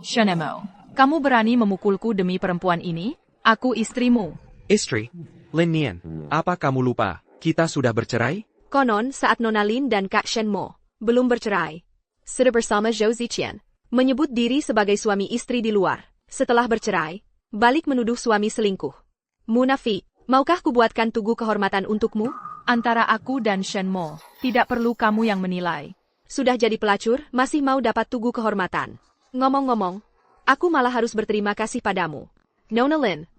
Shen Mo, kamu berani memukulku demi perempuan ini? Aku istrimu. Istri? Lin Nian, apa kamu lupa? Kita sudah bercerai? Konon saat Nona Lin dan Kak Shen Mo belum bercerai, sudah bersama Zhou Ziqian, menyebut diri sebagai suami istri di luar. Setelah bercerai, balik menuduh suami selingkuh. Munafik, maukah kubuatkan tugu kehormatan untukmu? Antara aku dan Shen Mo, tidak perlu kamu yang menilai. Sudah jadi pelacur, masih mau dapat tugu kehormatan. Ngomong-ngomong, aku malah harus berterima kasih padamu. Nona Lin.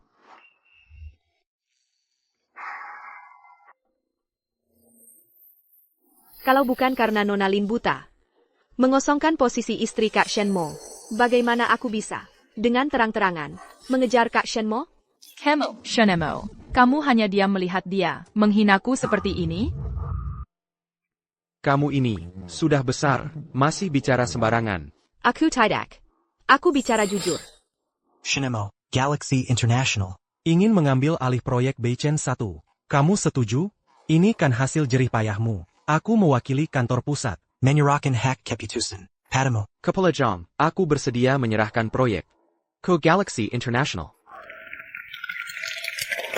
Kalau bukan karena Nona Lin buta, mengosongkan posisi istri Kak Shen Mo, bagaimana aku bisa, dengan terang-terangan, mengejar Kak Shen Mo? Kamu, Shen Mo, kamu hanya diam melihat dia, menghinaku seperti ini? Kamu ini, sudah besar, masih bicara sembarangan. Aku tidak. Aku bicara jujur. Shen Mo, Galaxy International. Ingin mengambil alih proyek Beichen 1. Kamu setuju? Ini kan hasil jerih payahmu. Aku mewakili kantor pusat. Menyerahkan hak keputusan padamu. Kepala Jom, aku bersedia menyerahkan proyek ke Galaxy International.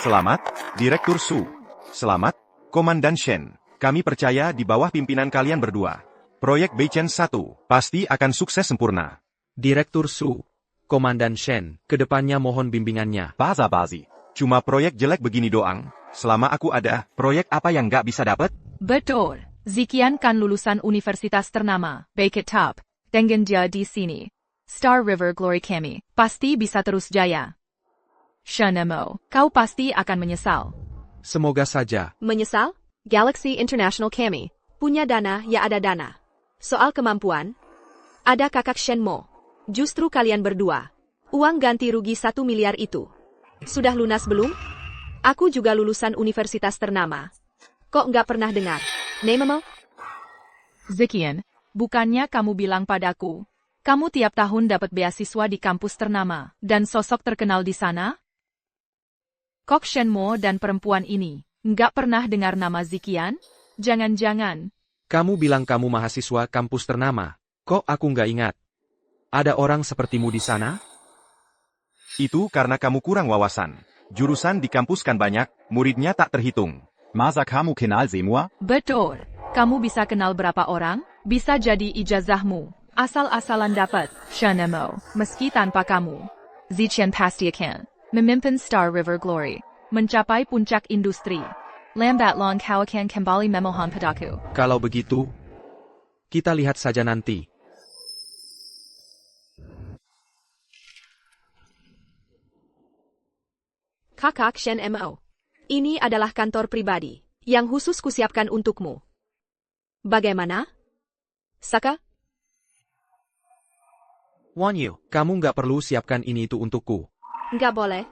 Selamat, Direktur Su. Selamat, Komandan Shen. Kami percaya di bawah pimpinan kalian berdua. Proyek Beichen 1 pasti akan sukses sempurna. Direktur Su, Komandan Shen, kedepannya mohon bimbingannya. Basa-basi. Cuma proyek jelek begini doang. Selama aku ada, proyek apa yang nggak bisa dapat? Betul. Zikian kan lulusan universitas ternama, Baikit Top, dengan dia di sini. Star River Glory kami, pasti bisa terus jaya. Shenmo, kau pasti akan menyesal. Semoga saja. Menyesal? Galaxy International kami. Punya dana ya ada dana. Soal kemampuan? Ada kakak Shenmo. Justru kalian berdua. Uang ganti rugi 1 miliar itu. Sudah lunas belum? Aku juga lulusan universitas ternama. Kok nggak pernah dengar? Namemo? Zikian, bukannya kamu bilang padaku, kamu tiap tahun dapat beasiswa di kampus ternama, dan sosok terkenal di sana? Kok Shenmo dan perempuan ini, nggak pernah dengar nama Zikian? Jangan-jangan. Kamu bilang kamu mahasiswa kampus ternama. Kok aku nggak ingat? Ada orang sepertimu di sana? Itu karena kamu kurang wawasan. Jurusan di kampus kan banyak, muridnya tak terhitung. Masa kamu kenal semua? Betul. Kamu bisa kenal berapa orang? Bisa jadi ijazahmu. Asal-asalan dapat, Shenmo, meski tanpa kamu. Ziqian pasti akan memimpin Star River Glory, mencapai puncak industri. Lambat laun kau akan kembali memohon padaku. Kalau begitu, kita lihat saja nanti. Kakak Shenmo. Ini adalah kantor pribadi, yang khusus kusiapkan untukmu. Bagaimana? Saka? Wanyu, kamu nggak perlu siapkan ini itu untukku. Nggak boleh.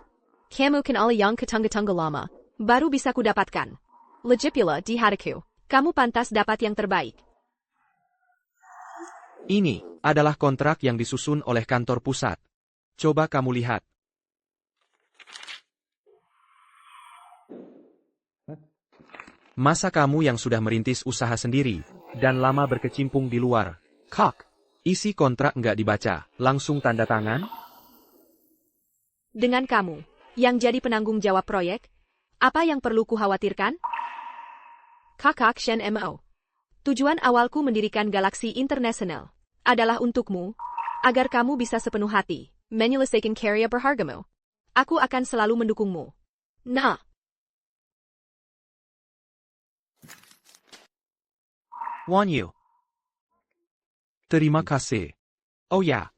Kamu kenal yang ketangga-tangga lama. Baru bisa kudapatkan. Legit pula di hatiku. Kamu pantas dapat yang terbaik. Ini adalah kontrak yang disusun oleh kantor pusat. Coba kamu lihat. Masa kamu yang sudah merintis usaha sendiri, dan lama berkecimpung di luar, kak, isi kontrak nggak dibaca, langsung tanda tangan? Dengan kamu, yang jadi penanggung jawab proyek, apa yang perlu kukhawatirkan? Kakak Shenmo. Tujuan awalku mendirikan Galaxy International adalah untukmu, agar kamu bisa sepenuh hati menyelesaikan karya berhargamu. Aku akan selalu mendukungmu. Nah. Wanyu. Terima kasih. Oh ya.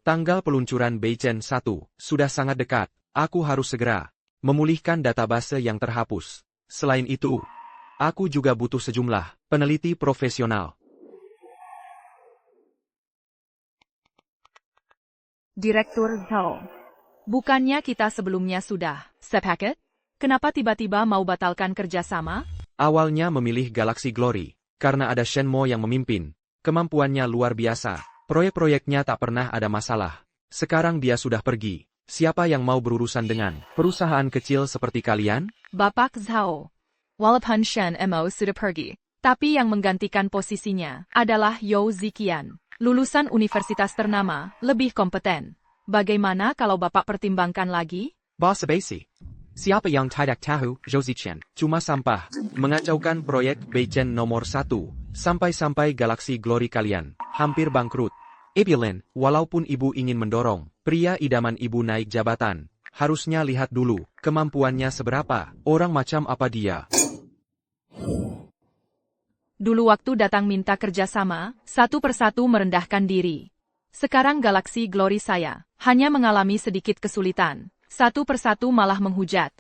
Tanggal peluncuran Beichen 1 sudah sangat dekat. Aku harus segera memulihkan database yang terhapus. Selain itu, aku juga butuh sejumlah peneliti profesional. Direktur Zhao. Bukannya kita sebelumnya sudah sepakat? Kenapa tiba-tiba mau batalkan kerjasama? Awalnya memilih Galaxy Glory, karena ada Shenmo yang memimpin. Kemampuannya luar biasa. Proyek-proyeknya tak pernah ada masalah. Sekarang dia sudah pergi. Siapa yang mau berurusan dengan perusahaan kecil seperti kalian? Bapak Zhao. Walaupun Shenmo sudah pergi, tapi yang menggantikan posisinya adalah Yao Ziqian. Lulusan universitas ternama, lebih kompeten. Bagaimana kalau Bapak pertimbangkan lagi? Bos basi. Siapa yang tidak tahu, Zhao Ziqian, cuma sampah, mengacaukan proyek Beichen nomor 1, sampai-sampai Galaxy Glory kalian, hampir bangkrut. Ibilin, walaupun ibu ingin mendorong, pria idaman ibu naik jabatan, harusnya lihat dulu, kemampuannya seberapa, orang macam apa dia. Dulu waktu datang minta kerjasama, satu persatu merendahkan diri. Sekarang Galaxy Glory saya, hanya mengalami sedikit kesulitan. Satu persatu malah menghujat.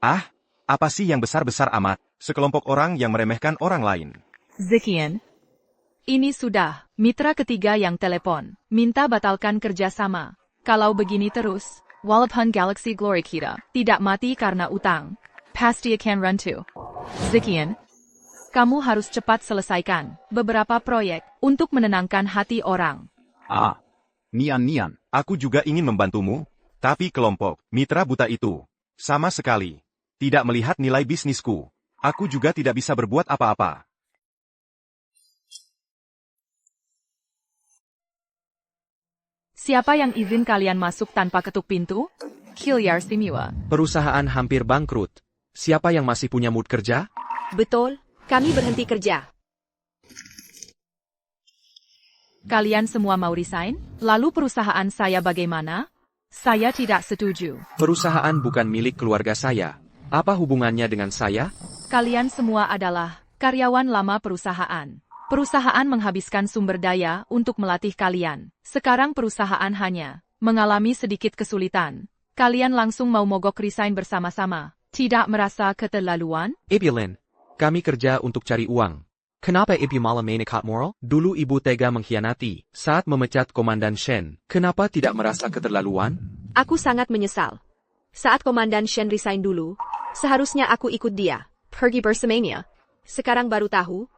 Ah, apa sih yang besar-besar amat? Sekelompok orang yang meremehkan orang lain. Ziqian. Ini sudah, mitra ketiga yang telepon, minta batalkan kerjasama. Kalau begini terus, walaupun Galaxy Glory kita tidak mati karena utang, pasti akan runtuh. Ziqian, kamu harus cepat selesaikan beberapa proyek untuk menenangkan hati orang. Ah, Nian. Aku juga ingin membantumu. Tapi kelompok mitra buta itu, sama sekali, tidak melihat nilai bisnisku. Aku juga tidak bisa berbuat apa-apa. Siapa yang izin kalian masuk tanpa ketuk pintu? Kilyar Simiwa. Perusahaan hampir bangkrut. Siapa yang masih punya mood kerja? Betul, kami berhenti kerja. Kalian semua mau resign? Lalu perusahaan saya bagaimana? Saya tidak setuju. Perusahaan bukan milik keluarga saya. Apa hubungannya dengan saya? Kalian semua adalah karyawan lama perusahaan. Perusahaan menghabiskan sumber daya untuk melatih kalian. Sekarang perusahaan hanya mengalami sedikit kesulitan. Kalian langsung mau mogok resign bersama-sama. Tidak merasa keterlaluan? Ibu Lin, kami kerja untuk cari uang. Kenapa ibu malah main ikat moral? Dulu ibu tega mengkhianati saat memecat Komandan Shen. Kenapa tidak merasa keterlaluan? Aku sangat menyesal. Saat Komandan Shen resign dulu, seharusnya aku ikut dia. Pergi bersamanya. Sekarang baru tahu,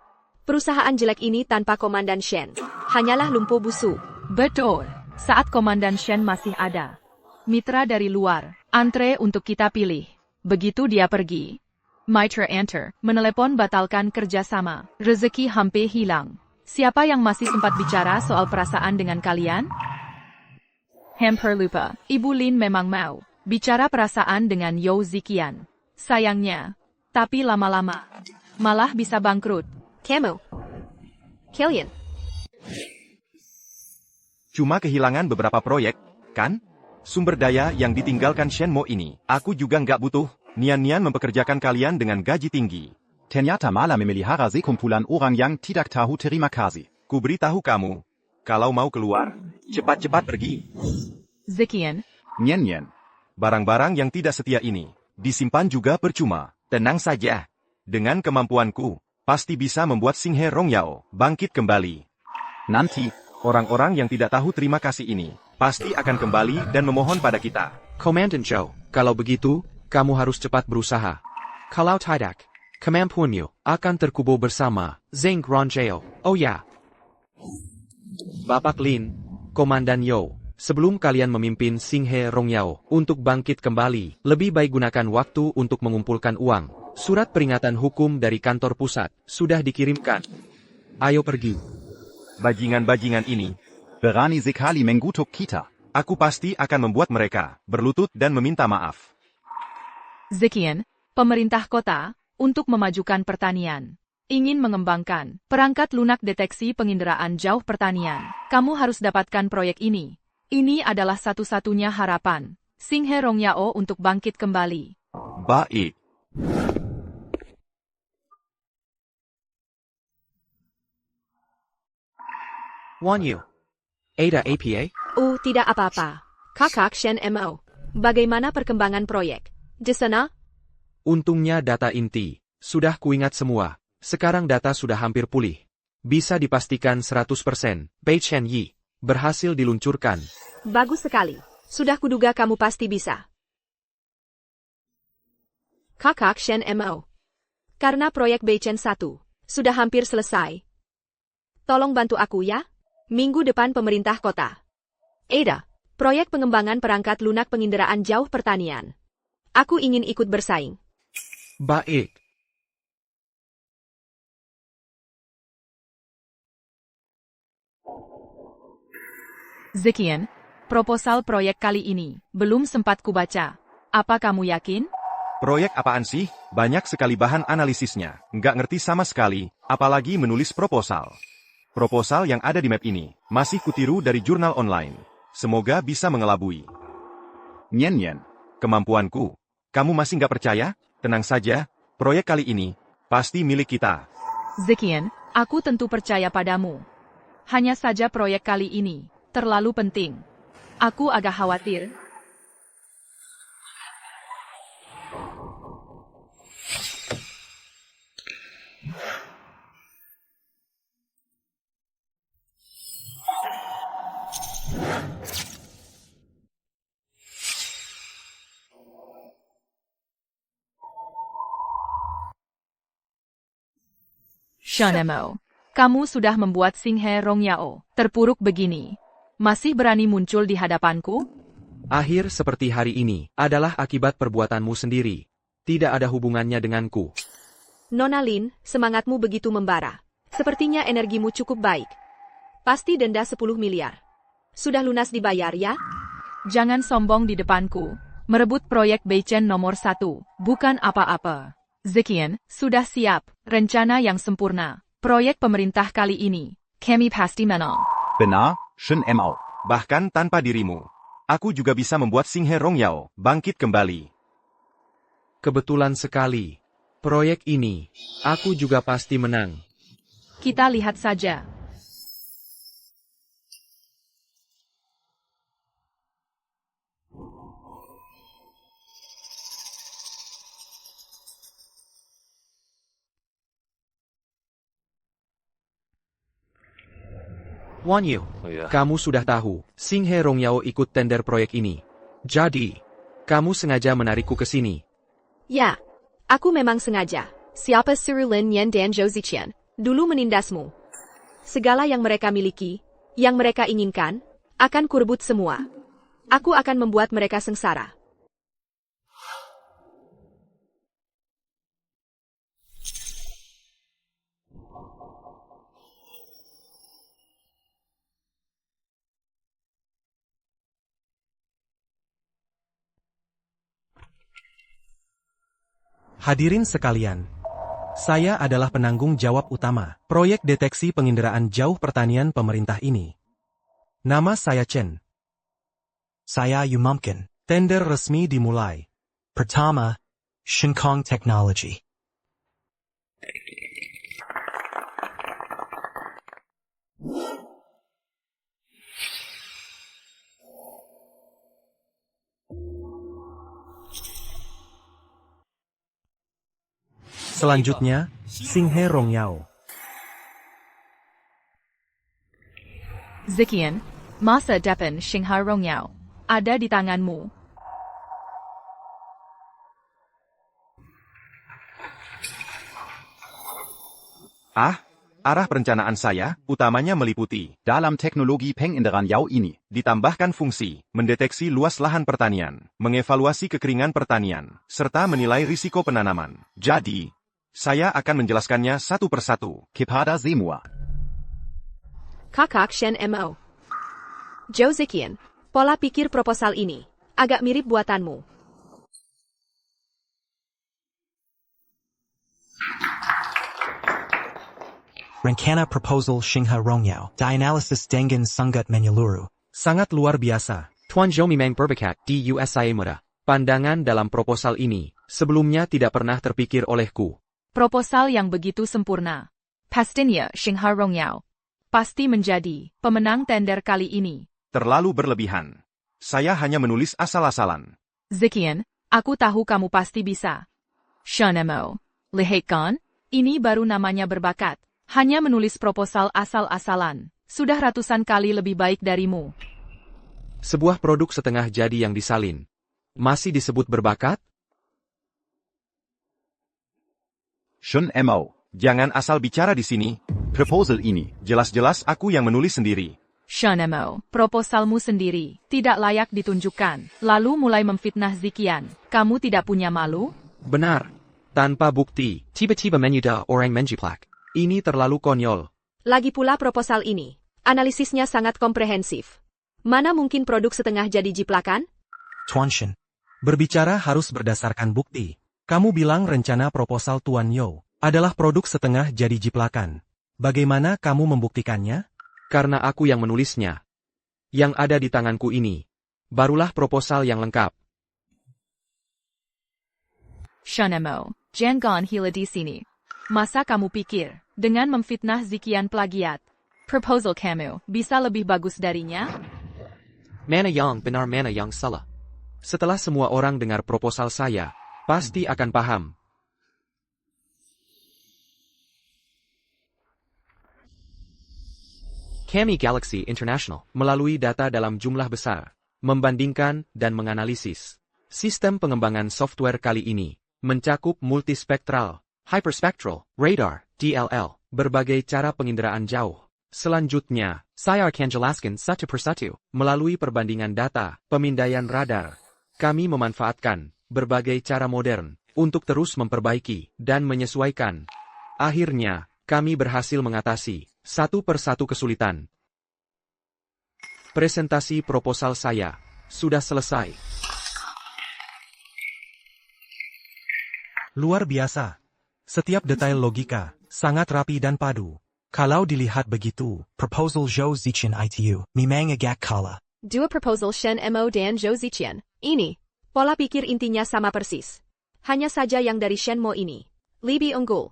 perusahaan jelek ini tanpa Komandan Shen hanyalah lumpuh busuk. Betul. Saat Komandan Shen masih ada mitra dari luar, antre untuk kita pilih. Begitu dia pergi, Mitra enter, menelepon batalkan kerjasama. Rezeki hampir hilang. Siapa yang masih sempat bicara soal perasaan dengan kalian? Hampir lupa, Ibu Lin memang mau bicara perasaan dengan Yao Ziqian. Sayangnya, tapi lama-lama malah bisa bangkrut. Kamu. Kalian. Cuma kehilangan beberapa proyek, kan? Sumber daya yang ditinggalkan Shenmo ini, aku juga nggak butuh. Nian-nian mempekerjakan kalian dengan gaji tinggi. Ternyata malah memelihara sekumpulan orang yang tidak tahu terima kasih. Kuberitahu kamu, kalau mau keluar, cepat-cepat pergi. Ziqian. Nian. Barang-barang yang tidak setia ini, disimpan juga percuma. Tenang saja. Dengan kemampuanku, pasti bisa membuat Xinghe Rongyao bangkit kembali. Nanti, Orang-orang yang tidak tahu terima kasih ini, pasti akan kembali dan memohon pada kita. Komandan Zhou, kalau begitu, kamu harus cepat berusaha. Kalau tidak, kemampuanmu akan terkubur bersama Zheng Rongjao. Oh ya. Bapak Lin, Komandan Yao, sebelum kalian memimpin Xinghe Rongyao untuk bangkit kembali, lebih baik gunakan waktu untuk mengumpulkan uang. Surat peringatan hukum dari kantor pusat sudah dikirimkan. Ayo pergi. Bajingan-bajingan ini, berani sekali mengutuk kita. Aku pasti akan membuat mereka berlutut dan meminta maaf. Ziqian, pemerintah kota, untuk memajukan pertanian, ingin mengembangkan perangkat lunak deteksi penginderaan jauh pertanian. Kamu harus dapatkan proyek ini. Ini adalah satu-satunya harapan Xinghe Rongyao untuk bangkit kembali. Baik. Wan Yu. Ada APA? Tidak apa-apa. Kakak Shen Mo. Bagaimana perkembangan proyek? Di sana? Untungnya data inti sudah kuingat semua. Sekarang data sudah hampir pulih. Bisa dipastikan 100%. Bei Chen Yi berhasil diluncurkan. Bagus sekali. Sudah kuduga kamu pasti bisa. Kakak Shen Mo. Karena proyek Beichen 1 sudah hampir selesai. Tolong bantu aku ya. Minggu depan pemerintah kota. Ada. Proyek pengembangan perangkat lunak penginderaan jauh pertanian. Aku ingin ikut bersaing. Baik. Ziqian, proposal proyek kali ini belum sempat kubaca. Apa kamu yakin? Proyek apaan sih? Banyak sekali bahan analisisnya. Nggak ngerti sama sekali, apalagi menulis proposal. Proposal yang ada di map ini masih kutiru dari jurnal online. Semoga bisa mengelabui. Nian. Kemampuanku. Kamu masih nggak percaya? Tenang saja, proyek kali ini pasti milik kita. Ziqian, aku tentu percaya padamu. Hanya saja proyek kali ini terlalu penting. Aku agak khawatir. Shenmo, kamu sudah membuat Xinghe Rongyao terpuruk begini. Masih berani muncul di hadapanku? Akhir seperti hari ini adalah akibat perbuatanmu sendiri. Tidak ada hubungannya denganku. Nona Lin, semangatmu begitu membara. Sepertinya energimu cukup baik. Pasti denda 10 miliar. Sudah lunas dibayar ya? Jangan sombong di depanku. Merebut proyek Beichen nomor 1, bukan apa-apa. Ziqian, sudah siap. Rencana yang sempurna. Proyek pemerintah kali ini, kami pasti menang. Benar, Shen Mo. Bahkan tanpa dirimu, aku juga bisa membuat Xinghe Rongyao bangkit kembali. Kebetulan sekali. Proyek ini, aku juga pasti menang. Kita lihat saja. Wan Yu, kamu sudah tahu, Sing He Rongyao ikut tender proyek ini. Jadi, kamu sengaja menarikku ke sini. Ya, aku memang sengaja. Siapa suruh Lin Yan dan Zhou Ziqian dulu menindasmu? Segala yang mereka miliki, yang mereka inginkan, akan kurebut semua. Aku akan membuat mereka sengsara. Hadirin sekalian, saya adalah penanggung jawab utama proyek deteksi penginderaan jauh pertanian pemerintah ini. Nama saya Chen. Saya Yumamkin. Tender resmi dimulai. Pertama, Shinkong Technology. Selanjutnya, Sing He Rongyao. Ziqian, masa depan Xinghe Rongyao ada di tanganmu. Arah perencanaan saya, utamanya meliputi Dalam teknologi penginderaan Yao ini, ditambahkan fungsi, mendeteksi luas lahan pertanian, mengevaluasi kekeringan pertanian, serta menilai risiko penanaman. Jadi, saya akan menjelaskannya satu persatu. kepada semua. Kakak Shen Mo. Zhou Ziqian, pola pikir proposal ini agak mirip buatanmu. Rencana proposal Xinghe Rongyao. Dianalysis dengan sangat menyeluruh. Sangat luar biasa. Tuan Zhou Mimeng berbakat di USIA muda. Pandangan dalam proposal ini, sebelumnya tidak pernah terpikir olehku. Proposal yang begitu sempurna. Pastinya Xinghe Rongyao pasti menjadi pemenang tender kali ini. Terlalu berlebihan. Saya hanya menulis asal-asalan. Ziqian, aku tahu kamu pasti bisa. Shen Mo, lihatkan, ini baru namanya berbakat. Hanya menulis proposal asal-asalan. Sudah ratusan kali lebih baik darimu. Sebuah produk setengah jadi yang disalin. Masih disebut berbakat? Shen Mo, Jangan asal bicara di sini. proposal ini, Jelas-jelas aku yang menulis sendiri. Shen Mo, proposalmu sendiri tidak layak ditunjukkan. Lalu mulai memfitnah Ziqian. Kamu tidak punya malu? Benar. Tanpa bukti, tiba-tiba menyudah orang menjiplak. Ini terlalu konyol. Lagi pula proposal ini, analisisnya sangat komprehensif. Mana mungkin produk setengah jadi jiplakan? Tuan Shen. Berbicara harus berdasarkan bukti. Kamu bilang rencana proposal Tuan Yo adalah produk setengah jadi jiplakan. Bagaimana kamu membuktikannya? Karena aku yang menulisnya. Yang ada di tanganku ini. Barulah proposal yang lengkap. Shen Mo, jangan hila di sini. Masa kamu pikir, dengan memfitnah Ziqian plagiat, proposal kamu bisa lebih bagus darinya? Mana yang benar mana yang salah. Setelah semua orang dengar proposal saya, pasti akan paham. Kami Galaxy International melalui data dalam jumlah besar, membandingkan dan menganalisis. Sistem pengembangan software kali ini mencakup multispektral, hyperspectral, radar, DLL, berbagai cara penginderaan jauh. Selanjutnya, saya akan jelaskan satu persatu. Melalui perbandingan data, pemindaian radar, kami memanfaatkan berbagai cara modern untuk terus memperbaiki dan menyesuaikan. Akhirnya, kami berhasil mengatasi satu persatu kesulitan. Presentasi proposal saya sudah selesai. Luar biasa. Setiap detail logika sangat rapi dan padu. Kalau dilihat begitu, Proposal Zhou Ziqian itu memang agak kalah. Dua proposal Shen Mo dan Zhou Ziqian. Ini, pola pikir intinya sama persis. Hanya saja yang dari Shen Mo ini Lebih unggul.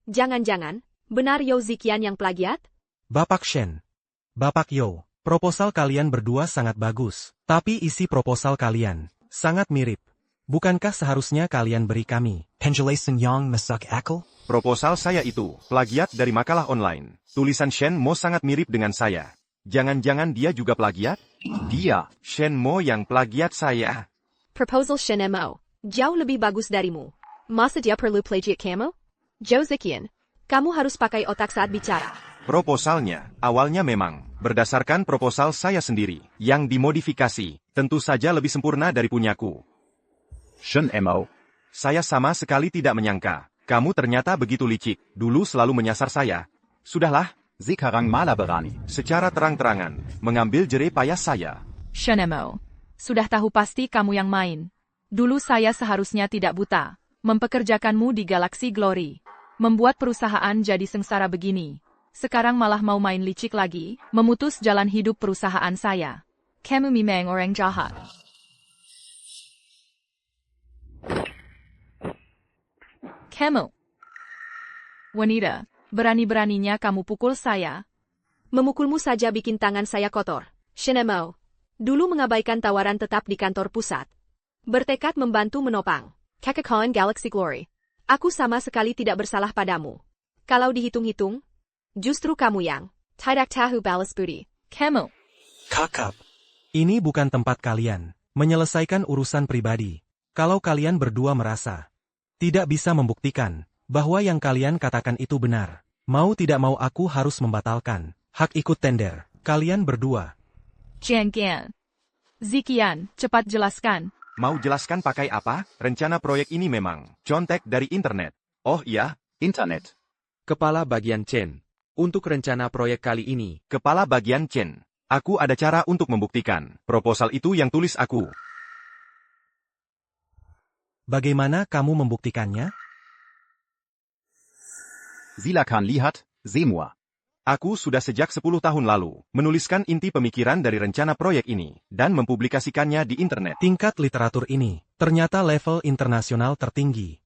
Jangan-jangan, benar Yao Ziqian yang plagiat? Bapak Shen. Bapak Yao, proposal kalian berdua sangat bagus, tapi isi proposal kalian sangat mirip. Bukankah seharusnya kalian beri kami Penjelasan yang masuk akal? Proposal saya itu plagiat dari makalah online. Tulisan Shen Mo sangat mirip dengan saya. Jangan-jangan dia juga plagiat? Dia. Shen Mo yang plagiat saya. Proposal Shen Mo jauh lebih bagus darimu. Masa dia perlu plagiat kamu? Zhou Ziqian, kamu harus pakai otak saat bicara. Proposalnya, awalnya memang berdasarkan proposal saya sendiri, yang dimodifikasi, tentu saja lebih sempurna dari punyaku. Shen Mo. Saya sama sekali tidak menyangka, kamu ternyata begitu licik, dulu selalu menyasar saya. Sudahlah, Sekarang malah berani. secara terang-terangan, mengambil jerih payah saya. Shen Mo. Sudah tahu pasti kamu yang main. Dulu saya seharusnya tidak buta. Mempekerjakanmu di Galaxy Glory. Membuat perusahaan jadi sengsara begini. Sekarang malah mau main licik lagi, memutus jalan hidup perusahaan saya. Kamu memang orang jahat. Kamu. Wanita, berani-beraninya kamu pukul saya. Memukulmu saja bikin tangan saya kotor. Shen Mo. Dulu mengabaikan tawaran tetap di kantor pusat. Bertekad membantu menopang Kakak Galaxy Glory. Aku sama sekali tidak bersalah padamu. Kalau dihitung-hitung, justru kamu yang tidak tahu balas budi. Kamu. Kakap. Ini bukan tempat kalian menyelesaikan urusan pribadi. Kalau kalian berdua merasa tidak bisa membuktikan bahwa yang kalian katakan itu benar, mau tidak mau aku harus membatalkan hak ikut tender kalian berdua. Jian. Ziqian, cepat jelaskan. Mau jelaskan pakai apa? Rencana proyek ini memang contek dari internet. Oh iya, Internet. Kepala Bagian Chen. Untuk rencana proyek kali ini, Kepala Bagian Chen. Aku ada cara untuk membuktikan. Proposal itu yang tulis aku. Bagaimana kamu membuktikannya? Silakan lihat, semua. Aku sudah sejak 10 tahun lalu menuliskan inti pemikiran dari rencana proyek ini dan mempublikasikannya di internet. Tingkat literatur ini ternyata level internasional tertinggi.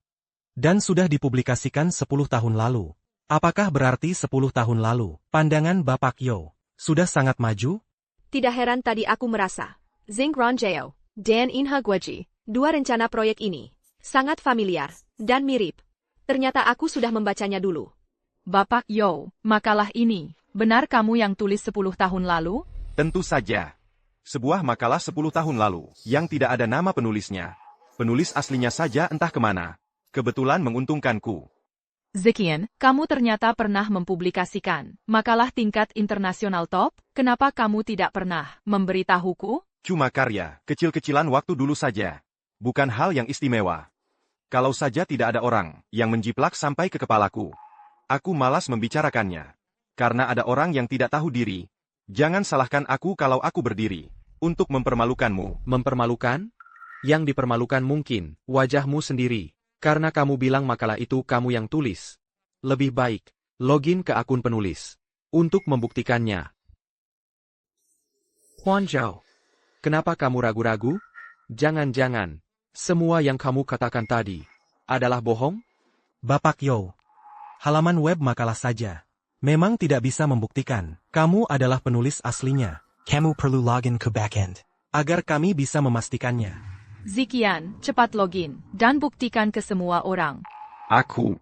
Dan sudah dipublikasikan 10 tahun lalu. Apakah berarti 10 tahun lalu, pandangan Bapak Yao sudah sangat maju? Tidak heran tadi aku merasa Zing Ronjao dan Inha Guoji, dua rencana proyek ini, sangat familiar dan mirip. Ternyata aku sudah membacanya dulu. Bapak Yao, makalah ini, benar kamu yang tulis 10 tahun lalu? Tentu saja. Sebuah makalah 10 tahun lalu, yang tidak ada nama penulisnya. Penulis aslinya saja entah kemana. Kebetulan menguntungkanku. Ziqian, kamu ternyata pernah mempublikasikan makalah tingkat internasional top? Kenapa kamu tidak pernah memberitahuku? Cuma karya, kecil-kecilan waktu dulu saja. Bukan hal yang istimewa. Kalau saja tidak ada orang yang menjiplak sampai ke kepalaku. Aku malas membicarakannya. Karena ada orang yang tidak tahu diri. Jangan salahkan aku kalau aku berdiri untuk mempermalukanmu. mempermalukan? Yang dipermalukan mungkin wajahmu sendiri. Karena kamu bilang makalah itu kamu yang tulis. Lebih baik, login ke akun penulis. Untuk membuktikannya. Huan Zhao, kenapa kamu ragu-ragu? Jangan-jangan, semua yang kamu katakan tadi adalah bohong? Bapak Yao, halaman web makalah saja memang tidak bisa membuktikan kamu adalah penulis aslinya. Kamu perlu login ke backend. Agar kami bisa memastikannya. Ziqian, cepat login dan buktikan ke semua orang. Aku.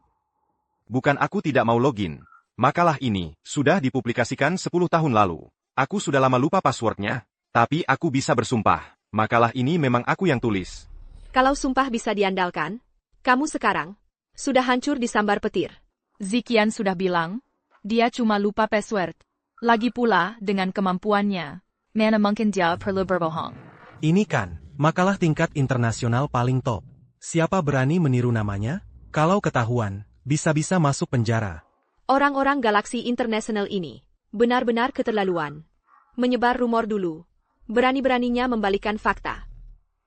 Bukan aku tidak mau login. Makalah ini sudah dipublikasikan 10 tahun lalu. Aku sudah lama lupa passwordnya. Tapi aku bisa bersumpah. Makalah ini memang aku yang tulis. Kalau sumpah bisa diandalkan, kamu sekarang sudah hancur disambar petir. Ziqian sudah bilang, dia cuma lupa password. Lagi pula dengan kemampuannya. Mana mungkin dia perlu berbohong. Ini kan makalah tingkat internasional paling top. Siapa berani meniru namanya? Kalau ketahuan, bisa-bisa masuk penjara. Orang-orang Galaxy International ini benar-benar keterlaluan. Menyebar rumor dulu. Berani-beraninya membalikan fakta.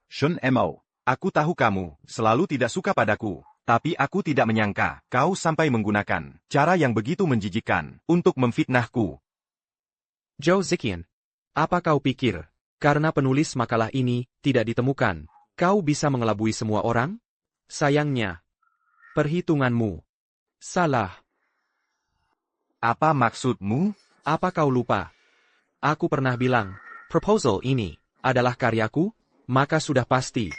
Shen Mo. Aku tahu kamu selalu tidak suka padaku. Tapi aku tidak menyangka kau sampai menggunakan cara yang begitu menjijikkan untuk memfitnahku. Zhou Ziqian, apa kau pikir, karena penulis makalah ini tidak ditemukan, kau bisa mengelabui semua orang? Sayangnya, Perhitunganmu salah. Apa maksudmu? Apa kau lupa? Aku pernah bilang, proposal ini adalah karyaku, maka sudah pasti.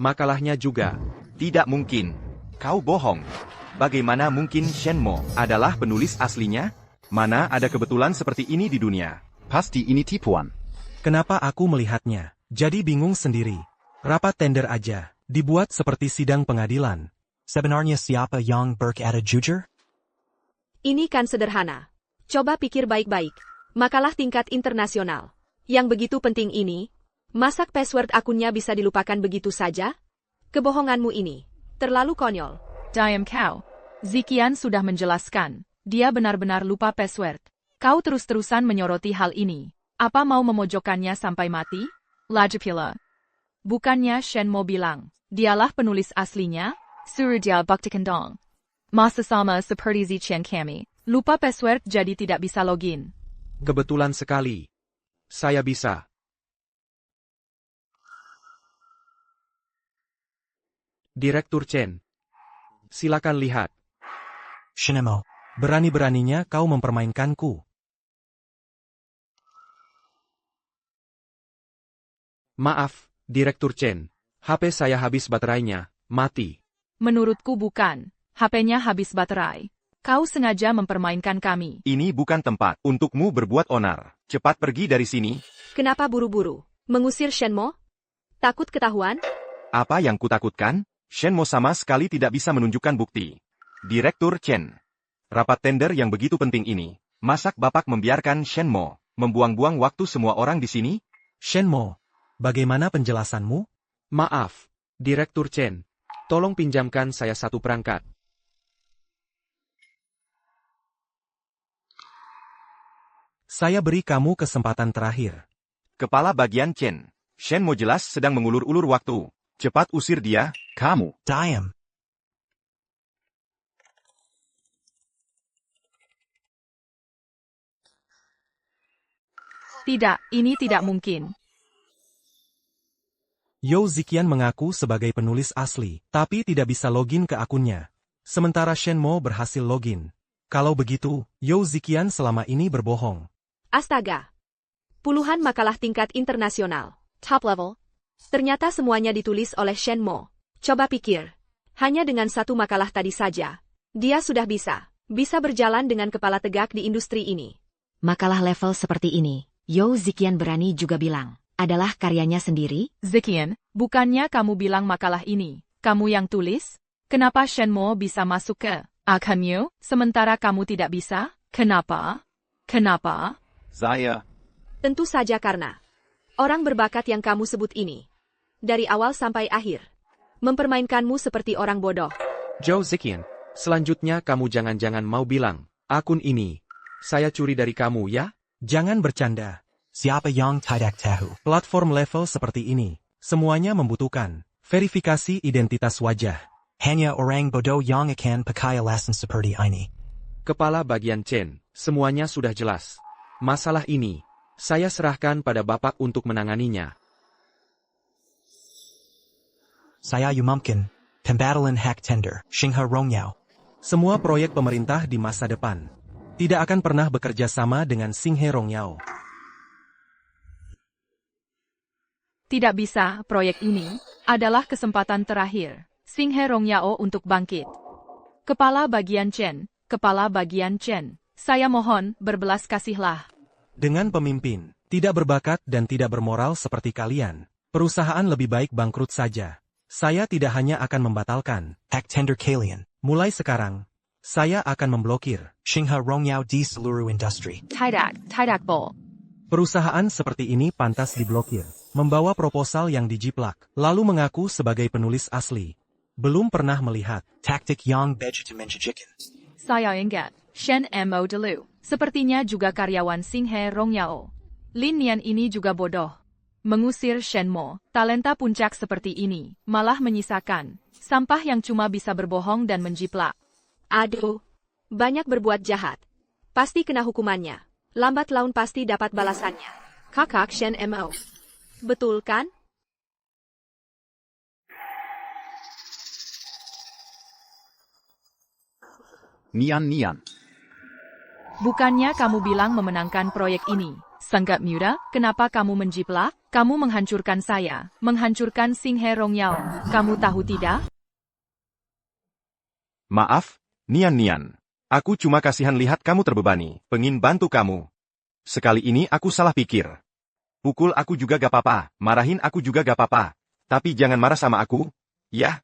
Makalahnya juga. Tidak mungkin. Kau bohong. Bagaimana mungkin Shenmo adalah penulis aslinya? Mana ada kebetulan seperti ini di dunia? Pasti ini tipuan. Kenapa aku melihatnya? Jadi bingung sendiri. Rapat tender aja, dibuat seperti sidang pengadilan. Sebenarnya siapa yang berkata jujur? Ini kan sederhana. Coba pikir baik-baik. Makalah tingkat internasional. Yang begitu penting ini, masak password akunnya bisa dilupakan begitu saja? Kebohonganmu ini terlalu konyol. Diam kau. Zikian sudah menjelaskan. Dia benar-benar lupa password. Kau terus-terusan menyoroti hal ini. Apa mau memojokkannya sampai mati? Lagi pula. Bukannya Shenmo bilang, dialah penulis aslinya? Suruh dia buktikan dong. Masa sama seperti Zikian kami. Lupa password jadi tidak bisa login. Kebetulan sekali. Saya bisa. Direktur Chen. Silakan lihat. Shinemo. Berani-beraninya kau mempermainkanku. Maaf, Direktur Chen. HP saya habis baterainya, mati. Menurutku bukan. HP-nya habis baterai. Kau sengaja mempermainkan kami. Ini bukan tempat untukmu berbuat onar. Cepat pergi dari sini. Kenapa buru-buru? Mengusir Shenmo? Takut ketahuan? Apa yang kutakutkan? Shenmo sama sekali tidak bisa menunjukkan bukti. Direktur Chen. Rapat tender yang begitu penting ini. Masak Bapak membiarkan Shenmo membuang-buang waktu semua orang di sini? Shenmo, bagaimana penjelasanmu? Maaf, Direktur Chen. Tolong pinjamkan saya satu perangkat. Saya beri kamu kesempatan terakhir. Kepala bagian Chen. Shenmo jelas sedang mengulur-ulur waktu. Cepat usir dia. Kamu. Diam. Tidak, ini tidak mungkin. Yao Zikian mengaku sebagai penulis asli, tapi tidak bisa login ke akunnya. Sementara Shenmo berhasil login. Kalau begitu, Yao Zikian selama ini berbohong. Astaga. Puluhan makalah tingkat internasional. Top level. Ternyata semuanya ditulis oleh Shenmo. Coba pikir. Hanya dengan satu makalah tadi saja. Dia sudah bisa berjalan dengan kepala tegak di industri ini. Makalah level seperti ini, Yao Zikian berani juga bilang, adalah karyanya sendiri? Zikian, bukannya kamu bilang makalah ini, kamu yang tulis? Kenapa Shenmo bisa masuk ke akunmu, sementara kamu tidak bisa? Kenapa? Kenapa? Saya. Tentu saja karena orang berbakat yang kamu sebut ini, dari awal sampai akhir, mempermainkanmu seperti orang bodoh. Zhou Zikian, selanjutnya kamu jangan-jangan mau bilang, akun ini, saya curi dari kamu ya? Jangan bercanda. Siapa yang tidak tahu? Platform level seperti ini, semuanya membutuhkan verifikasi identitas wajah. Hanya orang bodoh yang akan pakai alasan seperti ini. Kepala bagian Chen, semuanya sudah jelas. Masalah ini, saya serahkan pada Bapak untuk menanganinya. Saya umumkan, pembatalan hak tender, Xinghe Rongyao. Semua proyek pemerintah di masa depan tidak akan pernah bekerja sama dengan Xinghe Rongyao. Tidak bisa, proyek ini adalah kesempatan terakhir Xinghe Rongyao untuk bangkit. Kepala bagian Chen, Kepala bagian Chen, saya mohon berbelas kasihlah. Dengan pemimpin tidak berbakat dan tidak bermoral seperti kalian, perusahaan lebih baik bangkrut saja. Saya tidak hanya akan membatalkan Hak tender kalian. mulai sekarang, saya akan memblokir Xinghe Rongyao di seluruh industri. Tidak bo. perusahaan seperti ini pantas diblokir. Membawa proposal yang dijiplak, lalu mengaku sebagai penulis asli. Belum pernah melihat Taktik yang begitu menjijikan. Saya ingat, Shen Mo dulu, sepertinya juga karyawan Xinghe Rongyao. Lin Nian ini juga bodoh. Mengusir Shenmo, talenta puncak seperti ini, malah menyisakan sampah yang cuma bisa berbohong dan menjiplak. Aduh, banyak berbuat jahat. Pasti kena hukumannya. Lambat laun pasti dapat balasannya. Kakak Shen Mo. Betul kan? Nian. Bukannya kamu bilang memenangkan proyek ini? Sangat muda, kenapa kamu menjiplak? Kamu menghancurkan saya, menghancurkan Xinghe Rongyao. Kamu tahu tidak? Maaf, Nian. Aku cuma kasihan lihat kamu terbebani, pengin bantu kamu. Sekali ini aku salah pikir. Pukul aku juga gak apa-apa, marahin aku juga gak apa-apa. Tapi jangan marah sama aku, ya?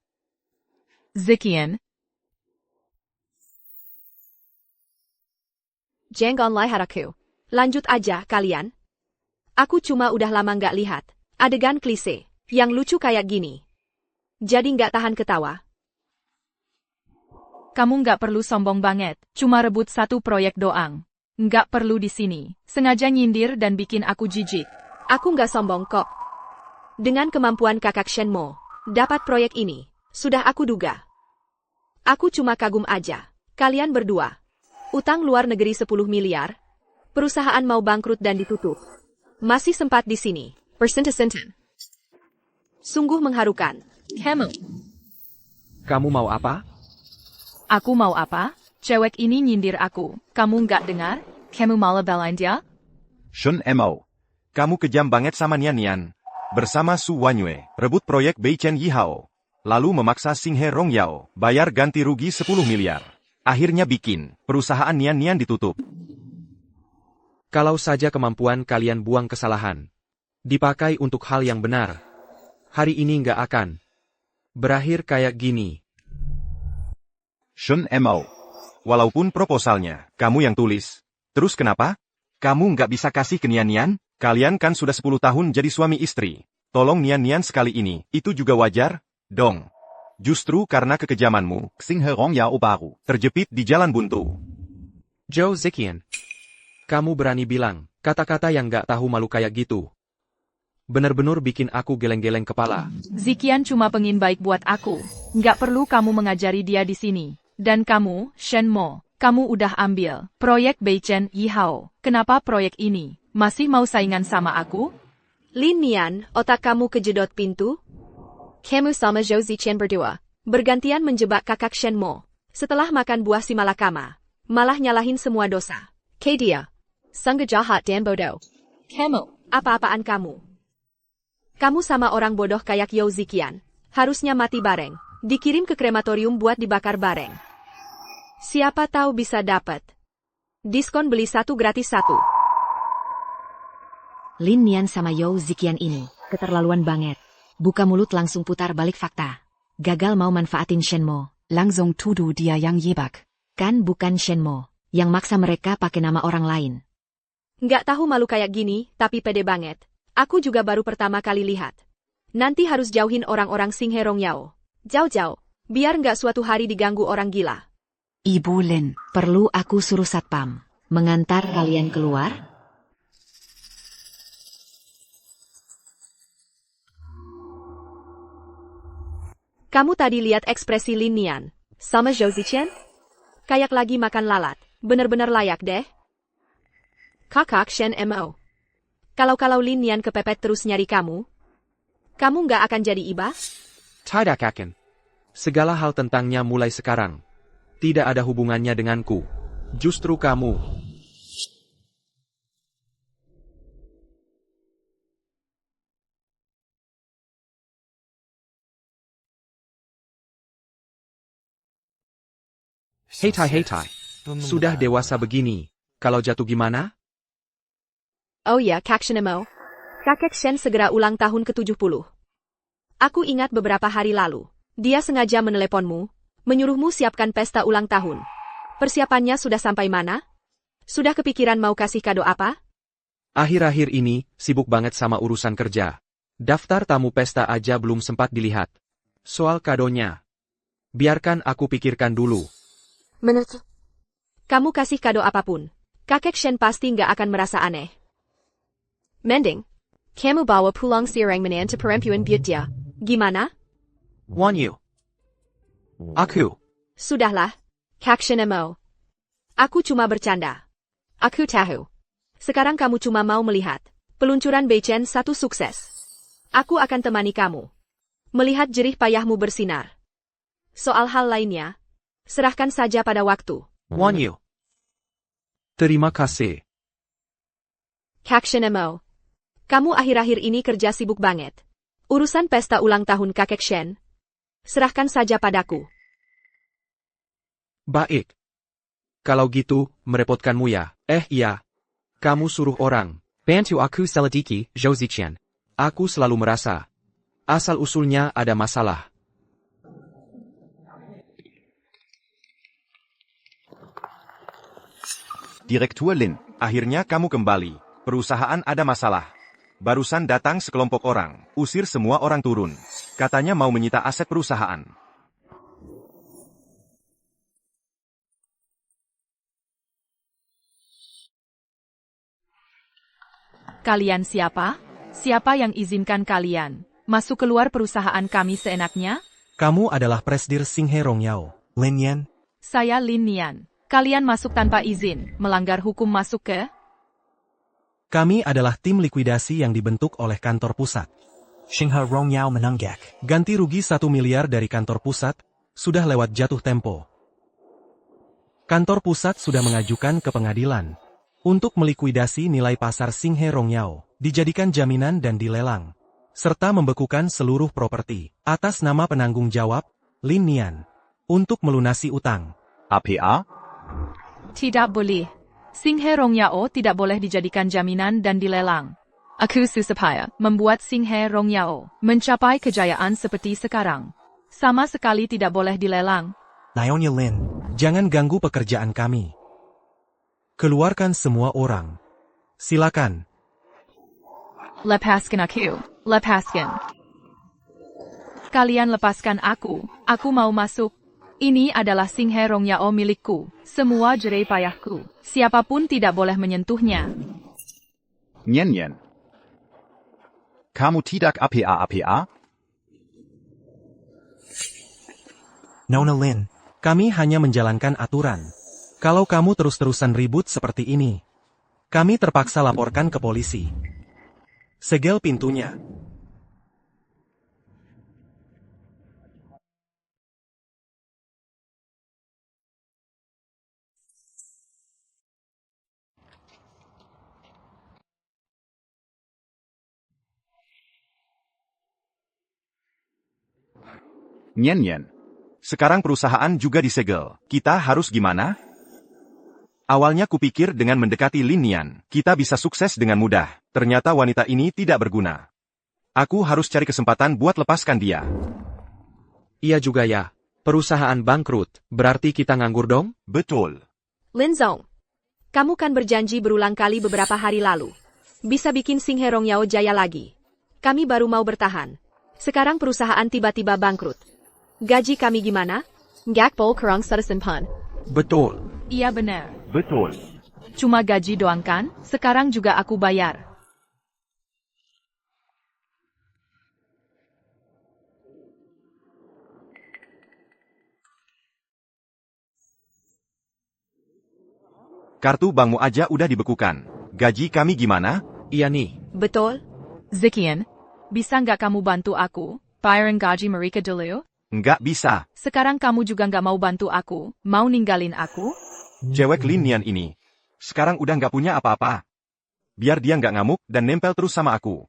Zikian. Jangan lihat aku. Lanjut aja, kalian. Aku cuma udah lama nggak lihat adegan klise yang lucu kayak gini. Jadi nggak tahan ketawa. Kamu nggak perlu sombong banget, cuma rebut satu proyek doang. Nggak perlu di sini, sengaja nyindir dan bikin aku jijik. Aku nggak sombong kok. Dengan kemampuan kakak Shenmo, dapat proyek ini, sudah aku duga. Aku cuma kagum aja. Kalian berdua. Utang luar negeri 10 miliar. Perusahaan mau bangkrut dan ditutup. Masih sempat di sini. Persen-senten. Sungguh mengharukan. Kamu mau apa? Aku mau apa? Cewek ini nyindir aku. Kamu nggak dengar? Kamu malah belain dia? Shun Mo. Kamu kejam banget sama Nian. Bersama Su Wanyue, rebut proyek Beichen Yihao. Lalu memaksa Xinghe Rongyao, bayar ganti rugi 10 miliar. Akhirnya bikin perusahaan Nian ditutup. Kalau saja kemampuan kalian buang kesalahan, dipakai untuk hal yang benar, hari ini nggak akan berakhir kayak gini. Shun Mo. Walaupun proposalnya, kamu yang tulis. Terus kenapa? Kamu nggak bisa kasih ke Nian? Kalian kan sudah 10 tahun jadi suami istri. Tolong Nian sekali ini, itu juga wajar, dong. Justru karena kekejamanmu, Xinghe Rongyao baru terjepit di jalan buntu. Zhou Ziqian, kamu berani bilang kata-kata yang nggak tahu malu kayak gitu. Bener-bener bikin aku geleng-geleng kepala. Zikian cuma pengin baik buat aku. Nggak perlu kamu mengajari dia di sini. Dan kamu, Shenmo, kamu udah ambil proyek Beichen Yihao. Kenapa proyek ini masih mau saingan sama aku? Lin Nian, otak kamu kejedot pintu? Kamu sama Zhou Ziqian berdua bergantian menjebak kakak Shenmo. Setelah makan buah si malakama, malah nyalahin semua dosa. Dia, sangga jahat dan bodoh. Kamu, apa-apaan kamu? Kamu sama orang bodoh kayak Zhou Ziqian. Harusnya mati bareng. Dikirim ke krematorium buat dibakar bareng. Siapa tahu bisa dapat diskon beli satu gratis satu. Lin Nian sama Zhou Ziqian ini, keterlaluan banget. Buka mulut langsung putar balik fakta. Gagal mau manfaatin Shenmo, langsung tuduh dia yang jebak. Kan bukan Shenmo, yang maksa mereka pakai nama orang lain. Nggak tahu malu kayak gini, tapi pede banget. Aku juga baru pertama kali lihat. Nanti harus jauhin orang-orang Xinghe Rongyao. Jauh-jauh, biar nggak suatu hari diganggu orang gila. Ibu Lin, perlu aku suruh satpam mengantar kalian keluar? Kamu tadi lihat ekspresi Lin Nian sama Zhou Ziqian? Kayak lagi makan lalat. Bener-bener layak deh. Kakak Shenmo. Kalau Lin Nian kepepet terus nyari kamu nggak akan jadi iba? Tidak akan. Segala hal tentangnya mulai sekarang. Tidak ada hubungannya denganku. Justru kamu. Hei Tai. Sudah dewasa begini. Kalau jatuh gimana? Oh ya, Kak Shenmo. Kakek Shen segera ulang tahun ke-70. Aku ingat beberapa hari lalu. Dia sengaja meneleponmu, menyuruhmu siapkan pesta ulang tahun. Persiapannya sudah sampai mana? Sudah kepikiran mau kasih kado apa? Akhir-akhir ini, sibuk banget sama urusan kerja. Daftar tamu pesta aja belum sempat dilihat. Soal kadonya, biarkan aku pikirkan dulu. Menurut kamu kasih kado apapun, kakek Shen pasti nggak akan merasa aneh. Mending, kamu bawa pulang sirang menan to perempuan buat dia. Gimana? Wanyu. Aku. Sudahlah, Kak Shenmo. Aku cuma bercanda. Aku tahu. Sekarang kamu cuma mau melihat peluncuran Beichen 1 sukses. Aku akan temani kamu. Melihat jerih payahmu bersinar. Soal hal lainnya, serahkan saja pada waktu. Wan Yu. Terima kasih. Kak Shen Mo. Kamu akhir-akhir ini kerja sibuk banget. Urusan pesta ulang tahun kakek Shen. Serahkan saja padaku. Baik. Kalau gitu, merepotkanmu ya. Iya. Kamu suruh orang. Bantu aku selidiki, Zhou Ziqian. Aku selalu merasa. Asal-usulnya ada masalah. Direktur Lin. Akhirnya kamu kembali. Perusahaan ada masalah. Barusan datang sekelompok orang, usir semua orang turun. Katanya mau menyita aset perusahaan. Kalian siapa? Siapa yang izinkan kalian masuk keluar perusahaan kami seenaknya? Kamu adalah Presdir Xinghe Rongyao, Lin Yan. Saya Lin Nian. Kalian masuk tanpa izin, melanggar hukum masuk ke? Kami adalah tim likuidasi yang dibentuk oleh kantor pusat. Xinghe Rongyao menenggak. Ganti rugi 1 miliar dari kantor pusat, sudah lewat jatuh tempo. Kantor pusat sudah mengajukan ke pengadilan untuk melikuidasi nilai pasar Xinghe Rongyao, dijadikan jaminan dan dilelang, serta membekukan seluruh properti atas nama penanggung jawab, Lin Nian, untuk melunasi utang. APA? Tidak boleh. Xinghe Rongyao tidak boleh dijadikan jaminan dan dilelang. Aku susah membuat Xinghe Rongyao mencapai kejayaan seperti sekarang. Sama sekali tidak boleh dilelang. Nyonya Lin, jangan ganggu pekerjaan kami. Keluarkan semua orang. Silakan. Lepaskan aku. Lepaskan. Kalian lepaskan aku. Aku mau masuk. Ini adalah Xinghe Rongyao milikku. Semua jerai payahku. Siapapun tidak boleh menyentuhnya. Nyen. Kamu tidak APA? Nona Lin, kami hanya menjalankan aturan. Kalau kamu terus-terusan ribut seperti ini, kami terpaksa laporkan ke polisi. Segel pintunya. Nyen. Sekarang perusahaan juga disegel. Kita harus gimana? Awalnya kupikir dengan mendekati Lin Nian, kita bisa sukses dengan mudah. Ternyata wanita ini tidak berguna. Aku harus cari kesempatan buat lepaskan dia. Iya juga ya. Perusahaan bangkrut, berarti kita nganggur dong? Betul. Lin Zong. Kamu kan berjanji berulang kali beberapa hari lalu. Bisa bikin Xinghe Rongyao jaya lagi. Kami baru mau bertahan. Sekarang perusahaan tiba-tiba bangkrut. Gaji kami gimana? Gak bol kurang pan. Betul. Iya benar. Betul. Cuma gaji doang kan? Sekarang juga aku bayar. Kartu bankmu aja udah dibekukan. Gaji kami gimana? Iya nih. Betul. Ziqian, bisa nggak kamu bantu aku? Bayarin gaji mereka dulu? Nggak bisa. Sekarang kamu juga nggak mau bantu aku? Mau ninggalin aku? Cewek Lin Nian ini. Sekarang udah nggak punya apa-apa. Biar dia nggak ngamuk dan nempel terus sama aku.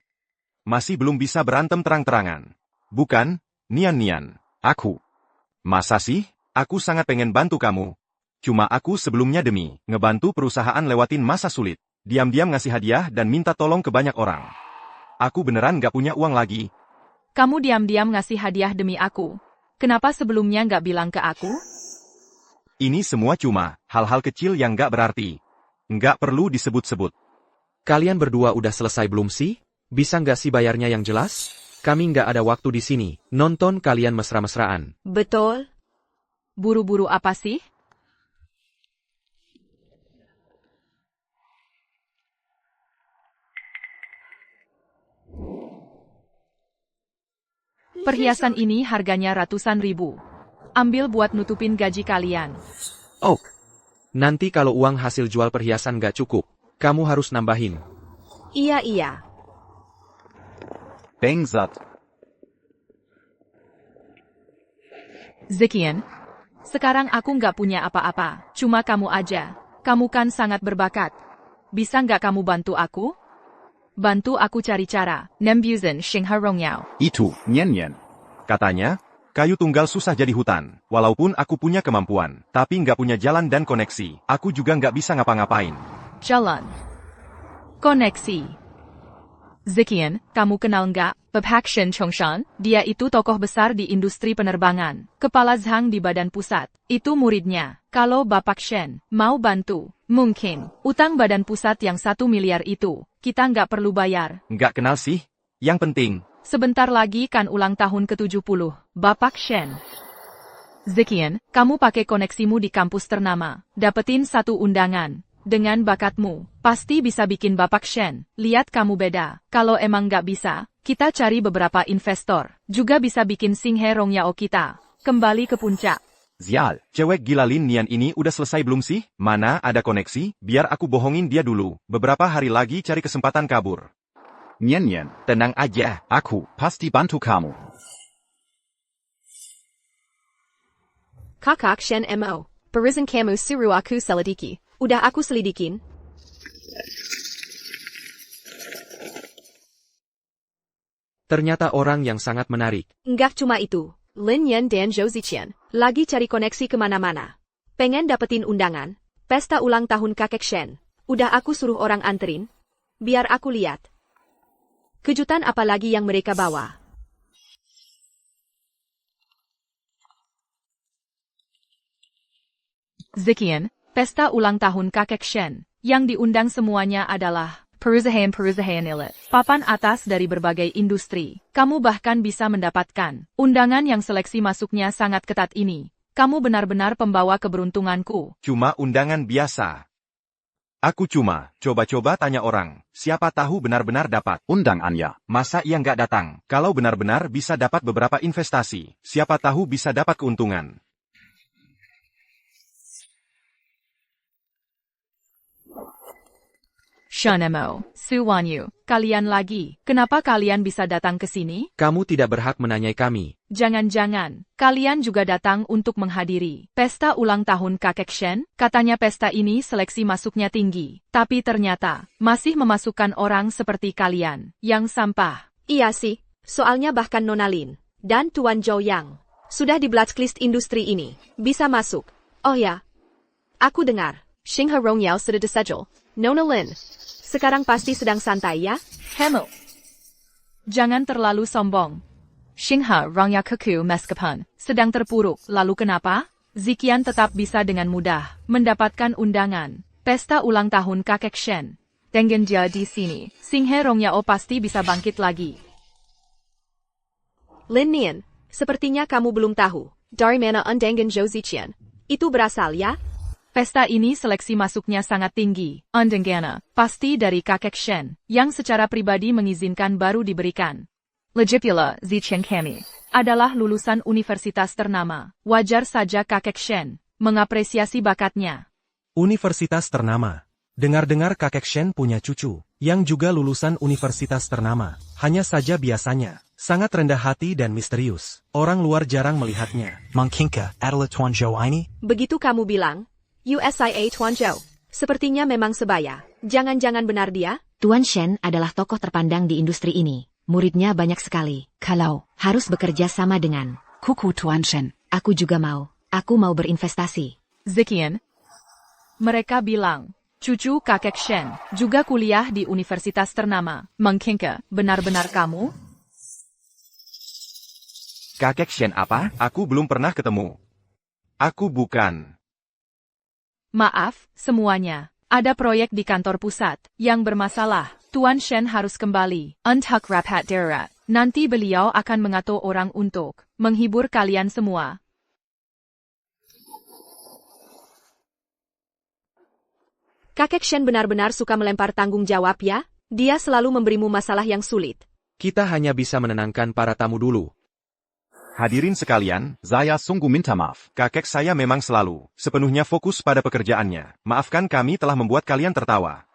Masih belum bisa berantem terang-terangan. Bukan, Nian. Aku. Masa sih? Aku sangat pengen bantu kamu. Cuma aku sebelumnya demi ngebantu perusahaan lewatin masa sulit. Diam-diam ngasih hadiah dan minta tolong ke banyak orang. Aku beneran nggak punya uang lagi. Kamu diam-diam ngasih hadiah demi aku. Kenapa sebelumnya nggak bilang ke aku? Ini semua cuma hal-hal kecil yang nggak berarti. Nggak perlu disebut-sebut. Kalian berdua udah selesai belum sih? Bisa nggak sih bayarnya yang jelas? Kami nggak ada waktu di sini. Nonton kalian mesra-mesraan. Betul. Buru-buru apa sih? Perhiasan ini harganya ratusan ribu. Ambil buat nutupin gaji kalian. Oh, nanti kalau uang hasil jual perhiasan nggak cukup, kamu harus nambahin. Iya. Bengsat. Ziqian, Sekarang aku nggak punya apa-apa, cuma kamu aja. Kamu kan sangat berbakat. Bisa nggak kamu bantu aku? Bantu aku cari cara. Nembuzen Xinghe Rongyao. Itu, Nian Nian. Katanya, kayu tunggal susah jadi hutan. Walaupun aku punya kemampuan, tapi nggak punya jalan dan koneksi. Aku juga nggak bisa ngapa-ngapain. Jalan. Koneksi. Zikian, kamu kenal nggak? Pepak Shen Chongshan, dia itu tokoh besar di industri penerbangan. Kepala Zhang di badan pusat. Itu muridnya. Kalau Bapak Shen mau bantu, mungkin utang badan pusat yang 1 miliar itu, kita nggak perlu bayar. Nggak kenal sih. Yang penting, Sebentar lagi kan ulang tahun ke-70, Bapak Shen. Zikian, kamu pakai koneksimu di kampus ternama. Dapetin 1 undangan. Dengan bakatmu, pasti bisa bikin Bapak Shen lihat kamu beda. Kalau emang nggak bisa, kita cari beberapa investor. Juga bisa bikin Xinghe Rongyao kita kembali ke puncak. Zial, cewek gila Lin Nian ini udah selesai belum sih? Mana ada koneksi? Biar aku bohongin dia dulu. Beberapa hari lagi cari kesempatan kabur. Nian Nian, Tenang aja. aku pasti bantu kamu. Kakak Shen Mo. Perizan kamu suruh aku selidiki. Udah aku selidikin. Ternyata orang yang sangat menarik. Enggak cuma itu. Lin Yan dan Zhou Ziqian lagi cari koneksi kemana-mana. Pengen dapetin undangan. Pesta ulang tahun kakek Shen. Udah aku suruh orang anterin. Biar aku lihat. Kejutan apa lagi yang mereka bawa. Zikian, pesta ulang tahun kakek Shen. Yang diundang semuanya adalah perusahaan-perusahaan elit. Papan atas dari berbagai industri. Kamu bahkan bisa mendapatkan undangan yang seleksi masuknya sangat ketat ini. Kamu benar-benar pembawa keberuntunganku. Cuma undangan biasa. Aku cuma coba-coba tanya orang. Siapa tahu benar-benar dapat. Undangannya. Masa ia nggak datang? Kalau benar-benar bisa dapat beberapa investasi, siapa tahu bisa dapat keuntungan. Shanemo, Su Wanyu, kalian lagi. Kenapa kalian bisa datang ke sini? Kamu tidak berhak menanyai kami. Jangan-jangan, kalian juga datang untuk menghadiri pesta ulang tahun kakek Shen? Katanya pesta ini seleksi masuknya tinggi. Tapi ternyata, masih memasukkan orang seperti kalian, yang sampah. Iya sih, soalnya bahkan Nona Lin dan Tuan Zhou Yang sudah di blacklist industri ini. Bisa masuk. Oh ya, aku dengar, Xinghe Rongyao sudah disegel. Nona Lin, sekarang pasti sedang santai ya? Hemel. Jangan terlalu sombong. Xinghe Rongyao Keku meskipun sedang terpuruk, lalu kenapa? Zikian tetap bisa dengan mudah mendapatkan undangan pesta ulang tahun kakek Shen. Dengan dia di sini, Xinghe Rongyao pasti bisa bangkit lagi. Lin Nian, sepertinya kamu belum tahu dari mana undangan Zhou Ziqian itu berasal ya? Pesta ini seleksi masuknya sangat tinggi. Undangannya pasti dari kakek Shen, yang secara pribadi mengizinkan baru diberikan. Legipula Ziqian kami adalah lulusan universitas ternama. Wajar saja kakek Shen mengapresiasi bakatnya. Universitas ternama. Dengar-dengar kakek Shen punya cucu, yang juga lulusan universitas ternama. Hanya saja biasanya, sangat rendah hati dan misterius. Orang luar jarang melihatnya. Mungkinkah adalah Tuan Zhou ini? Begitu kamu bilang, USIA Tuan Zhou. Sepertinya memang sebaya. Jangan-jangan benar dia? Tuan Shen adalah tokoh terpandang di industri ini. Muridnya banyak sekali. Kalau harus bekerja sama dengan Kuku Tuan Shen, aku juga mau. Aku mau berinvestasi. Ziqian, mereka bilang, cucu kakek Shen juga kuliah di universitas ternama. Mungkinkah benar-benar kamu? Kakek Shen apa? Aku belum pernah ketemu. Aku bukan. Maaf, semuanya. Ada proyek di kantor pusat yang bermasalah. Tuan Shen harus kembali untuk rapat darurat. Nanti beliau akan mengatur orang untuk menghibur kalian semua. Kakek Shen benar-benar suka melempar tanggung jawab ya? Dia selalu memberimu masalah yang sulit. Kita hanya bisa menenangkan para tamu dulu. Hadirin sekalian, Saya sungguh minta maaf. kakek saya memang selalu sepenuhnya fokus pada pekerjaannya. Maafkan kami telah membuat kalian tertawa.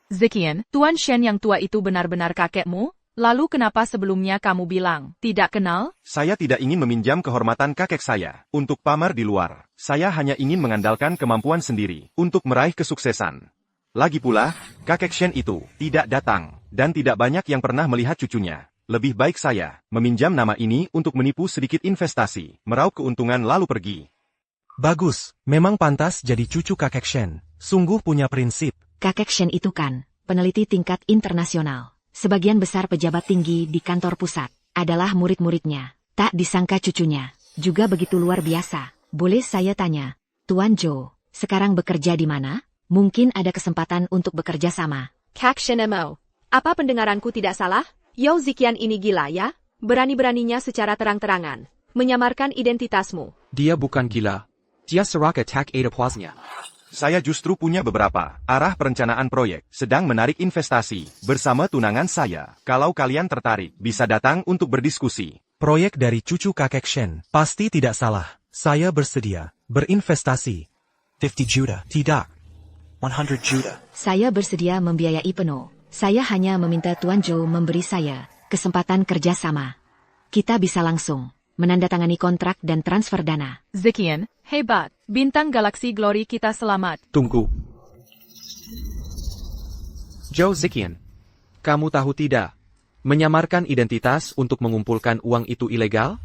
Ziqian, Tuan Shen yang tua itu benar-benar kakekmu? Lalu kenapa sebelumnya kamu bilang, tidak kenal? Saya tidak ingin meminjam kehormatan kakek saya untuk pamer di luar. Saya hanya ingin mengandalkan kemampuan sendiri untuk meraih kesuksesan. Lagi pula, kakek Shen itu tidak datang, dan tidak banyak yang pernah melihat cucunya. Lebih baik saya meminjam nama ini untuk menipu sedikit investasi, meraup keuntungan lalu pergi. Bagus, memang pantas jadi cucu kakek Shen. Sungguh punya prinsip. Kakek Shen itu kan, peneliti tingkat internasional. Sebagian besar pejabat tinggi di kantor pusat adalah murid-muridnya. Tak disangka cucunya juga begitu luar biasa. Boleh saya tanya, Tuan Zhou, sekarang bekerja di mana? Mungkin ada kesempatan untuk bekerja sama. Kak Shen Mo, apa pendengaranku tidak salah? Yao Ziqian ini gila ya? Berani-beraninya secara terang-terangan menyamarkan identitasmu. Dia bukan gila. Dia serak attack Ada Plaznya. Saya justru punya beberapa arah perencanaan proyek, sedang menarik investasi bersama tunangan saya. Kalau kalian tertarik, bisa datang untuk berdiskusi. Proyek dari cucu kakek Shen pasti tidak salah. Saya bersedia berinvestasi. 50 juta. Tidak. 100 juta. Saya bersedia membiayai penuh. Saya hanya meminta Tuan Zhou memberi saya kesempatan kerjasama. Kita bisa langsung menandatangani kontrak dan transfer dana. Ziqian, hebat. Bintang galaksi glory kita selamat. Tunggu. Zhou Ziqian, kamu tahu tidak? Menyamarkan identitas untuk mengumpulkan uang itu ilegal?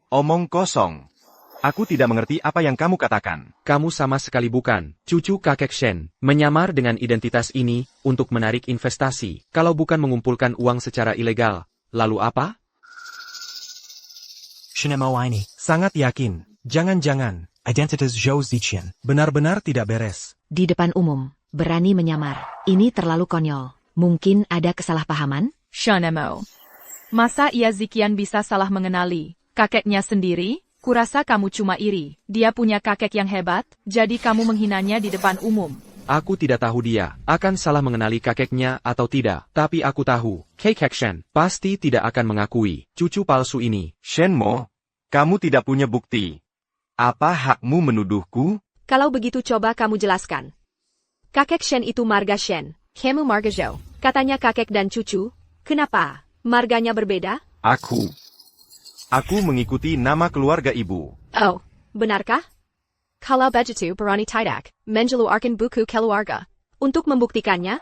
Omong kosong. Aku tidak mengerti apa yang kamu katakan. Kamu sama sekali bukan cucu kakek Shen. Menyamar dengan identitas ini untuk menarik investasi. Kalau bukan mengumpulkan uang secara ilegal, lalu apa? Shen Mo ini. Sangat yakin. Jangan-jangan Identitas Zhou Ziqian. benar-benar tidak beres. Di depan umum, berani menyamar. Ini terlalu konyol. Mungkin ada kesalahpahaman? Shen Mo. Masa ia Ziqian bisa salah mengenali kakeknya sendiri? Kurasa kamu cuma iri. Dia punya kakek yang hebat, jadi kamu menghinanya di depan umum. Aku tidak tahu dia akan salah mengenali kakeknya atau tidak. Tapi aku tahu, kakek Shen pasti tidak akan mengakui cucu palsu ini. Shen Mo, kamu tidak punya bukti. Apa hakmu menuduhku? Kalau begitu coba kamu jelaskan. Kakek Shen itu marga Shen. Kamu marga Zhou. Katanya kakek dan cucu. Kenapa? Marganya berbeda? Aku mengikuti nama keluarga ibu. Oh, benarkah? Kalau begitu berani tidak mengeluarkan buku keluarga. Untuk membuktikannya?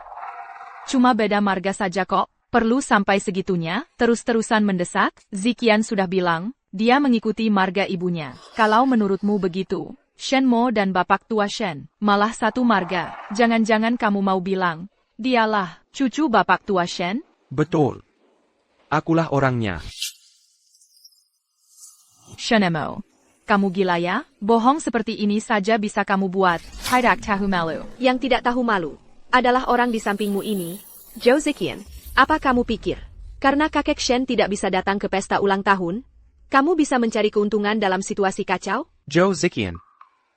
Cuma beda marga saja kok. Perlu sampai segitunya? Terus-terusan mendesak? Ziqian sudah bilang, dia mengikuti marga ibunya. Kalau menurutmu begitu, Shen Mo dan bapak tua Shen malah satu marga. Jangan-jangan kamu mau bilang, dialah cucu bapak tua Shen? Betul. Akulah orangnya. Shen Mo, kamu gila ya? Bohong seperti ini saja bisa kamu buat. Tidak tahu malu. Yang tidak tahu malu adalah orang di sampingmu ini. Zhou Ziqian, apa kamu pikir? Karena kakek Shen tidak bisa datang ke pesta ulang tahun, kamu bisa mencari keuntungan dalam situasi kacau? Zhou Ziqian,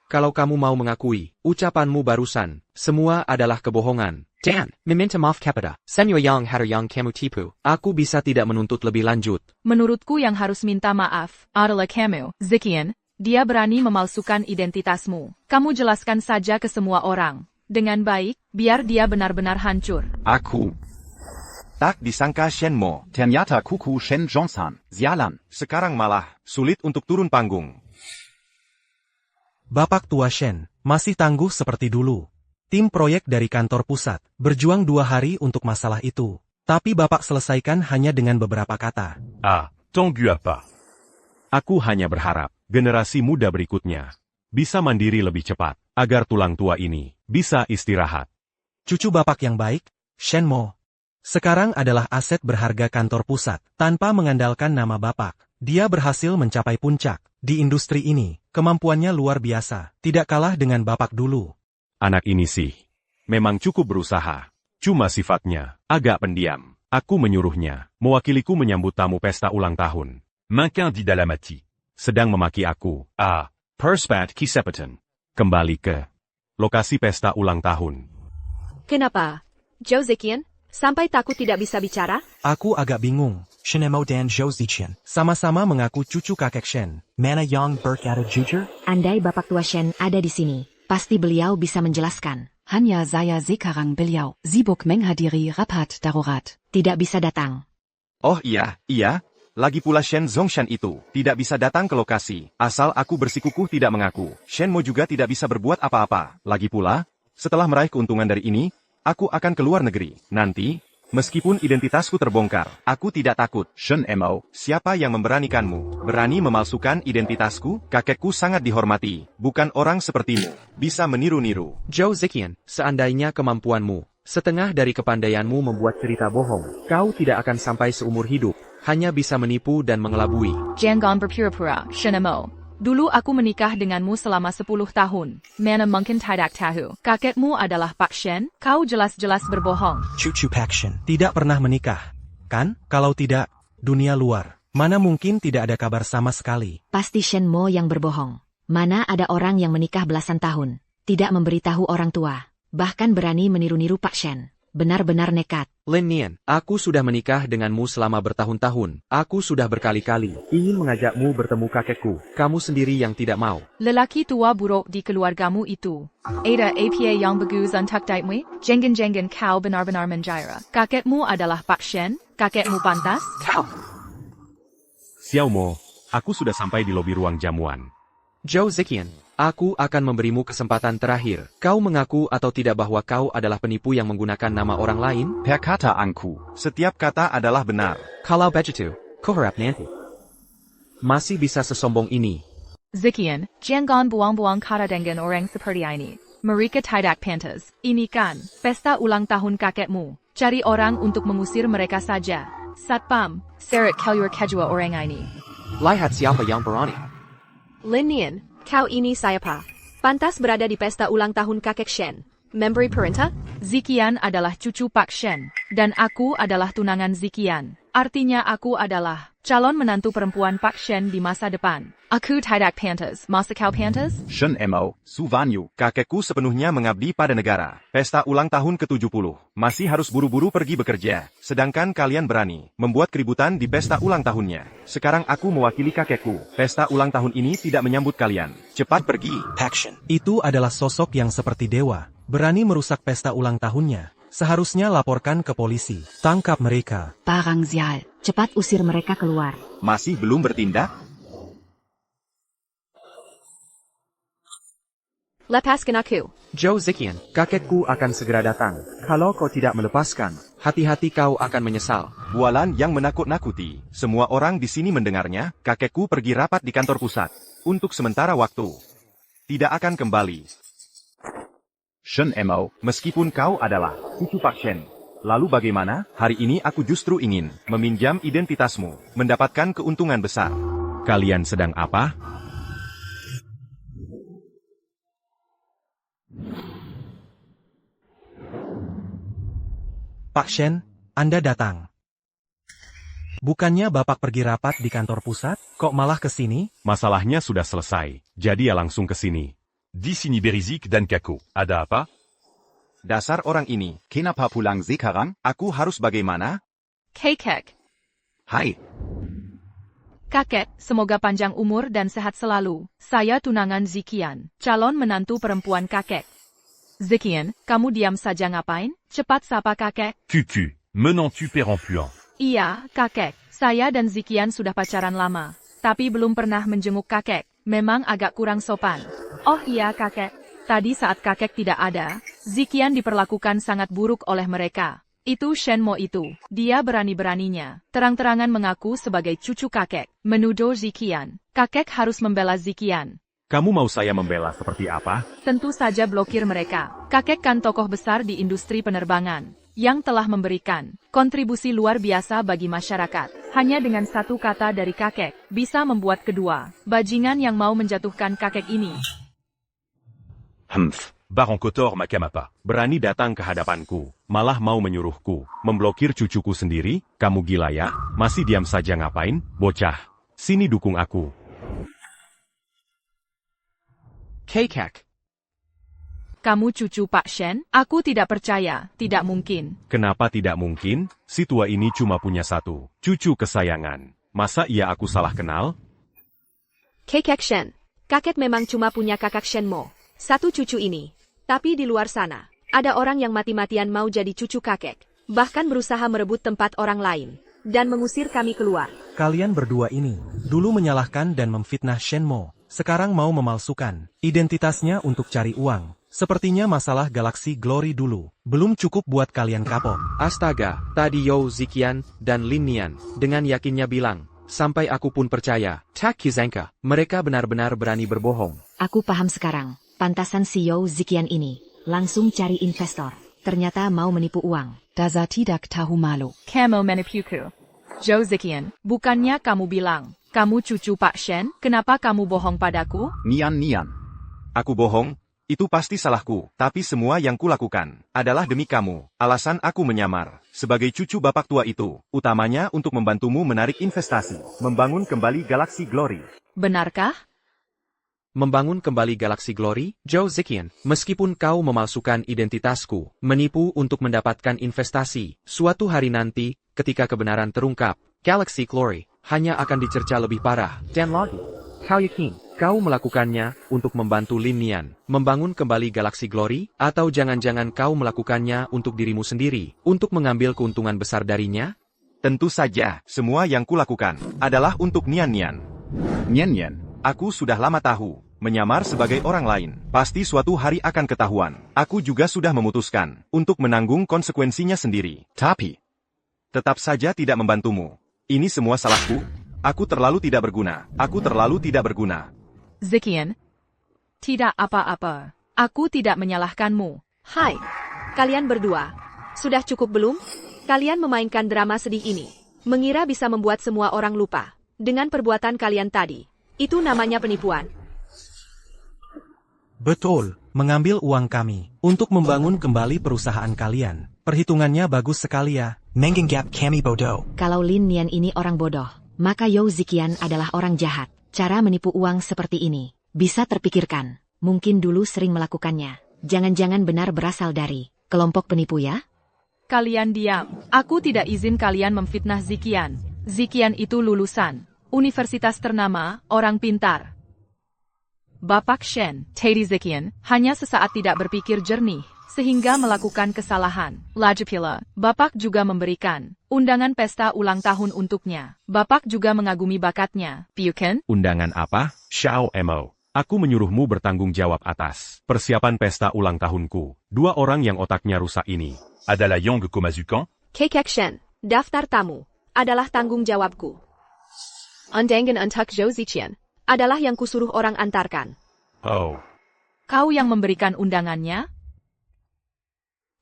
kalau kamu mau mengakui ucapanmu barusan, semua adalah kebohongan. Dan, meminta maaf kepada Senyo yang haru yang kamu tipu. Aku bisa tidak menuntut lebih lanjut. Menurutku yang harus minta maaf adalah kamu, Ziqian. Dia berani memalsukan identitasmu. Kamu jelaskan saja ke semua orang. Dengan baik, biar dia benar-benar hancur. Aku tak disangka Shen Mo. Ternyata kuku Shen Zhongshan, sialan. Sekarang malah sulit untuk turun panggung. Bapak tua Shen masih tangguh seperti dulu. Tim proyek dari kantor pusat berjuang 2 hari untuk masalah itu. Tapi Bapak selesaikan hanya dengan beberapa kata. Tunggu apa? Aku hanya berharap generasi muda berikutnya bisa mandiri lebih cepat, agar tulang tua ini bisa istirahat. Cucu Bapak yang baik, Shen Mo, sekarang adalah aset berharga kantor pusat. Tanpa mengandalkan nama Bapak, dia berhasil mencapai puncak. Di industri ini, kemampuannya luar biasa, tidak kalah dengan Bapak dulu. Anak ini sih memang cukup berusaha. Cuma sifatnya agak pendiam. Aku menyuruhnya mewakiliku menyambut tamu pesta ulang tahun. Maka di dalam hati sedang memaki aku. Perspat Kisepeton. Kembali ke lokasi pesta ulang tahun. Kenapa? Zhou Ziqian, sampai takut tidak bisa bicara? Aku agak bingung. Shen Mo dan Zhou Ziqian. Sama-sama mengaku cucu kakek Shen. Mana yang berkata jujur? Andai bapak tua Shen ada di sini, pasti beliau bisa menjelaskan. Hanya saya sekarang beliau sibuk menghadiri rapat darurat. Tidak bisa datang. Oh iya. Lagi pula Shen Zongshan itu tidak bisa datang ke lokasi. Asal aku bersikukuh tidak mengaku. Shen Mo juga tidak bisa berbuat apa-apa. Lagi pula, setelah meraih keuntungan dari ini, aku akan keluar negeri. Nanti, meskipun identitasku terbongkar, aku tidak takut. Shen Mo. Siapa yang memberanikanmu? Berani memalsukan identitasku? Kakekku sangat dihormati. Bukan orang sepertimu. Bisa meniru-niru. Zhou Ziqian, seandainya kemampuanmu, setengah dari kepandaianmu membuat cerita bohong, kau tidak akan sampai seumur hidup. Hanya bisa menipu dan mengelabui. Jangan berpura-pura, Shen Mo. Dulu aku menikah denganmu selama 10 tahun. Mana mungkin tidak tahu. Kakekmu adalah Pak Shen, kau jelas-jelas berbohong. Cucu Pak Shen tidak pernah menikah. Kan? Kalau tidak, dunia luar. Mana mungkin tidak ada kabar sama sekali. Pasti Shen Mo yang berbohong. Mana ada orang yang menikah belasan tahun, tidak memberitahu orang tua, bahkan berani meniru-niru Pak Shen. Benar-benar nekat. Lin Nian, aku sudah menikah denganmu selama bertahun-tahun. Aku sudah berkali-kali ingin mengajakmu bertemu kakekku. Kamu sendiri yang tidak mau. Lelaki tua buruk di keluargamu itu. Ada apa yang bagus untuk dirimu? Jangan-jangan kau benar-benar menjara. Kakekmu adalah Pak Shen? Kakekmu pantas? Xiao Mo, aku sudah sampai di lobi ruang jamuan. Zhou Ziqian, aku akan memberimu kesempatan terakhir. Kau mengaku atau tidak bahwa kau adalah penipu yang menggunakan nama orang lain? Perkata angku. Setiap kata adalah benar. Kalau begitu, kau harap nanti masih bisa sesombong ini. Ziqian, jangan buang-buang kata dengan orang seperti ini. Mereka tidak pantas. Ini kan pesta ulang tahun kakekmu. Cari orang untuk mengusir mereka saja. Satpam, seret keluar kedua orang ini. Lihat siapa yang berani. Lin Nian, kau ini siapa? Pantas berada di pesta ulang tahun kakek Shen. Memberi perintah? Ziqian adalah cucu Pak Shen, dan aku adalah tunangan Ziqian. Artinya aku adalah calon menantu perempuan Pak Shen di masa depan. Aku tidak pantas. Masa kau pantas? Shen Mo. Suvanyu. Kakekku sepenuhnya mengabdi pada negara. Pesta ulang tahun ke-70. Masih harus buru-buru pergi bekerja. Sedangkan kalian berani membuat keributan di pesta ulang tahunnya. Sekarang aku mewakili kakekku. Pesta ulang tahun ini tidak menyambut kalian. Cepat pergi. Pak Shen itu adalah sosok yang seperti dewa. Berani merusak pesta ulang tahunnya. Seharusnya laporkan ke polisi. Tangkap mereka. Parang Zial, cepat usir mereka keluar. Masih belum bertindak? Lepaskan aku. Zhou Ziqian, kakekku akan segera datang. Kalau kau tidak melepaskan, hati-hati kau akan menyesal. Bualan yang menakut-nakuti. Semua orang di sini mendengarnya. Kakekku pergi rapat di kantor pusat. Untuk sementara waktu. Tidak akan kembali. Shen Mo. Meskipun kau adalah cucu Pak Shen. Lalu bagaimana? Hari ini aku justru ingin meminjam identitasmu. Mendapatkan keuntungan besar. Kalian sedang apa? Pak Shen, Anda datang. Bukannya Bapak pergi rapat di kantor pusat, kok malah ke sini? Masalahnya sudah selesai, jadi ya langsung ke sini. Di sini Berizik dan Kako, ada apa? Dasar orang ini. Kenapa pulang sekarang? Aku harus bagaimana? Kakek. Hai. Kakek, semoga panjang umur dan sehat selalu. Saya tunangan Ziqian, calon menantu perempuan kakek. Ziqian, kamu diam saja ngapain? Cepat sapa kakek. Cucu, menantu perempuan. Iya, kakek. Saya dan Ziqian sudah pacaran lama, tapi belum pernah menjenguk kakek. Memang agak kurang sopan. Oh iya kakek. Tadi saat kakek tidak ada, Ziqian diperlakukan sangat buruk oleh mereka. Itu Shen Mo itu. Dia berani-beraninya terang-terangan mengaku sebagai cucu kakek. Menuduh Ziqian. Kakek harus membela Ziqian. Kamu mau saya membela seperti apa? Tentu saja blokir mereka. Kakek kan tokoh besar di industri penerbangan, yang telah memberikan kontribusi luar biasa bagi masyarakat. Hanya dengan satu kata dari kakek, bisa membuat kedua bajingan yang mau menjatuhkan kakek ini. Baron Kotor Makamapa. Berani datang ke hadapanku. Malah mau menyuruhku memblokir cucuku sendiri? Kamu gila ya? Masih diam saja ngapain? Bocah, sini dukung aku. Kakek. Kamu cucu Pak Shen? Aku tidak percaya, tidak mungkin. Kenapa tidak mungkin? Si tua ini cuma punya satu cucu kesayangan. Masa iya aku salah kenal? Kakek Shen. Kakek memang cuma punya kakak Shen Mo. Satu cucu ini. Tapi di luar sana, Ada orang yang mati-matian mau jadi cucu kakek, bahkan berusaha merebut tempat orang lain, dan mengusir kami keluar. Kalian berdua ini, dulu menyalahkan dan memfitnah Shenmue, sekarang mau memalsukan identitasnya untuk cari uang. Sepertinya masalah Galaxy Glory dulu, belum cukup buat kalian kapok. Astaga, tadi You Ziqian dan Lin Nian dengan yakinnya bilang, sampai aku pun percaya, Tak Kizanka, mereka benar-benar berani berbohong. Aku paham sekarang, pantasan si You Ziqian ini, langsung cari investor, ternyata mau menipu uang. Daza tidak tahu malu. Kamu menipuku. Zhou Ziqian, bukannya kamu bilang, kamu cucu Pak Shen, kenapa kamu bohong padaku? Nian. Aku bohong? Itu pasti salahku, tapi semua yang kulakukan adalah demi kamu. Alasan aku menyamar sebagai cucu bapak tua itu, utamanya untuk membantumu menarik investasi, membangun kembali Galaxy Glory. Benarkah? Membangun kembali Galaxy Glory, Zhou Ziqian, meskipun kau memalsukan identitasku, menipu untuk mendapatkan investasi, suatu hari nanti, ketika kebenaran terungkap, Galaxy Glory hanya akan dicerca lebih parah. Dan lagi, kau yakin kau melakukannya untuk membantu Lin Nian membangun kembali Galaxy Glory, atau jangan-jangan kau melakukannya untuk dirimu sendiri, untuk mengambil keuntungan besar darinya? Tentu saja, semua yang kulakukan adalah untuk Nian. Nian. Aku sudah lama tahu, menyamar sebagai orang lain, pasti suatu hari akan ketahuan. Aku juga sudah memutuskan untuk menanggung konsekuensinya sendiri. Tapi, tetap saja tidak membantumu. Ini semua salahku. Aku terlalu tidak berguna. Ziqian. Tidak apa-apa. Aku tidak menyalahkanmu. Hai, kalian berdua. Sudah cukup belum? Kalian memainkan drama sedih ini, mengira bisa membuat semua orang lupa dengan perbuatan kalian tadi. Itu namanya penipuan. Betul, mengambil uang kami untuk membangun kembali perusahaan kalian. Perhitungannya bagus sekali ya. Menganggap kami bodoh. Kalau Lin Nian ini orang bodoh, maka You Ziqian adalah orang jahat. Cara menipu uang seperti ini bisa terpikirkan. Mungkin dulu sering melakukannya. Jangan-jangan benar berasal dari kelompok penipu ya? Kalian diam. Aku tidak izin kalian memfitnah Ziqian. Ziqian itu lulusan universitas ternama, orang pintar. Bapak Shen, Teddy Ziqian, hanya sesaat tidak berpikir jernih, sehingga melakukan kesalahan. Lagi pula, Bapak juga memberikan undangan pesta ulang tahun untuknya. Bapak juga mengagumi bakatnya. Bukan? Undangan apa? Xiao Mo. Aku menyuruhmu bertanggung jawab atas persiapan pesta ulang tahunku. Dua orang yang otaknya rusak ini adalah Yong Komazukan. Kakek Shen, daftar tamu adalah tanggung jawabku. Undangan untuk Zhou Ziqian adalah yang kusuruh orang antarkan. Oh. Kau yang memberikan undangannya?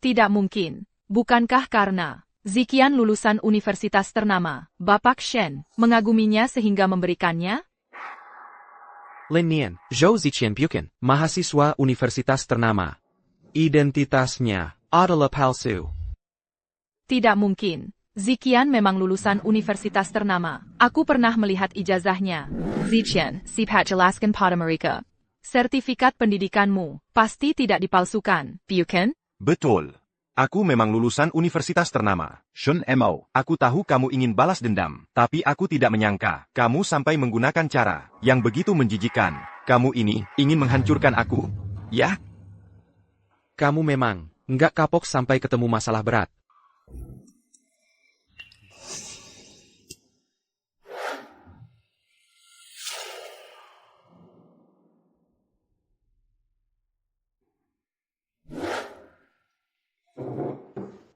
Tidak mungkin. Bukankah karena Ziqian lulusan universitas ternama, Bapak Shen mengaguminya sehingga memberikannya? Lin Nian, Zhou Ziqian bukan mahasiswa universitas ternama. Identitasnya adalah palsu. Tidak mungkin. Ziqian memang lulusan universitas ternama. Aku pernah melihat ijazahnya. Ziqian, sipat jelaskan pada mereka. Sertifikat pendidikanmu pasti tidak dipalsukan, bukan? Betul. Aku memang lulusan universitas ternama. Shun Mo. Aku tahu kamu ingin balas dendam, tapi aku tidak menyangka kamu sampai menggunakan cara yang begitu menjijikan. Kamu ini ingin menghancurkan aku, ya? Kamu memang nggak kapok sampai ketemu masalah berat.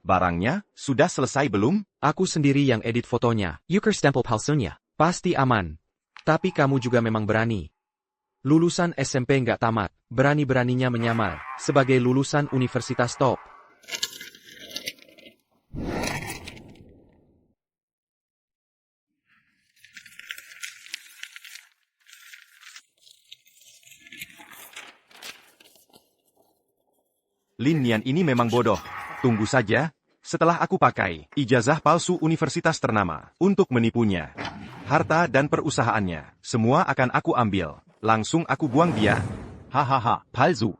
Barangnya sudah selesai belum? Aku sendiri yang edit fotonya. Yuker stempel palsunya. Pasti aman. Tapi kamu juga memang berani. Lulusan SMP nggak tamat, berani-beraninya menyamar sebagai lulusan universitas top. Lin Nian ini memang bodoh. Tunggu saja, setelah aku pakai ijazah palsu universitas ternama untuk menipunya. Harta dan perusahaannya, semua akan aku ambil. Langsung aku buang dia. Hahaha, palsu.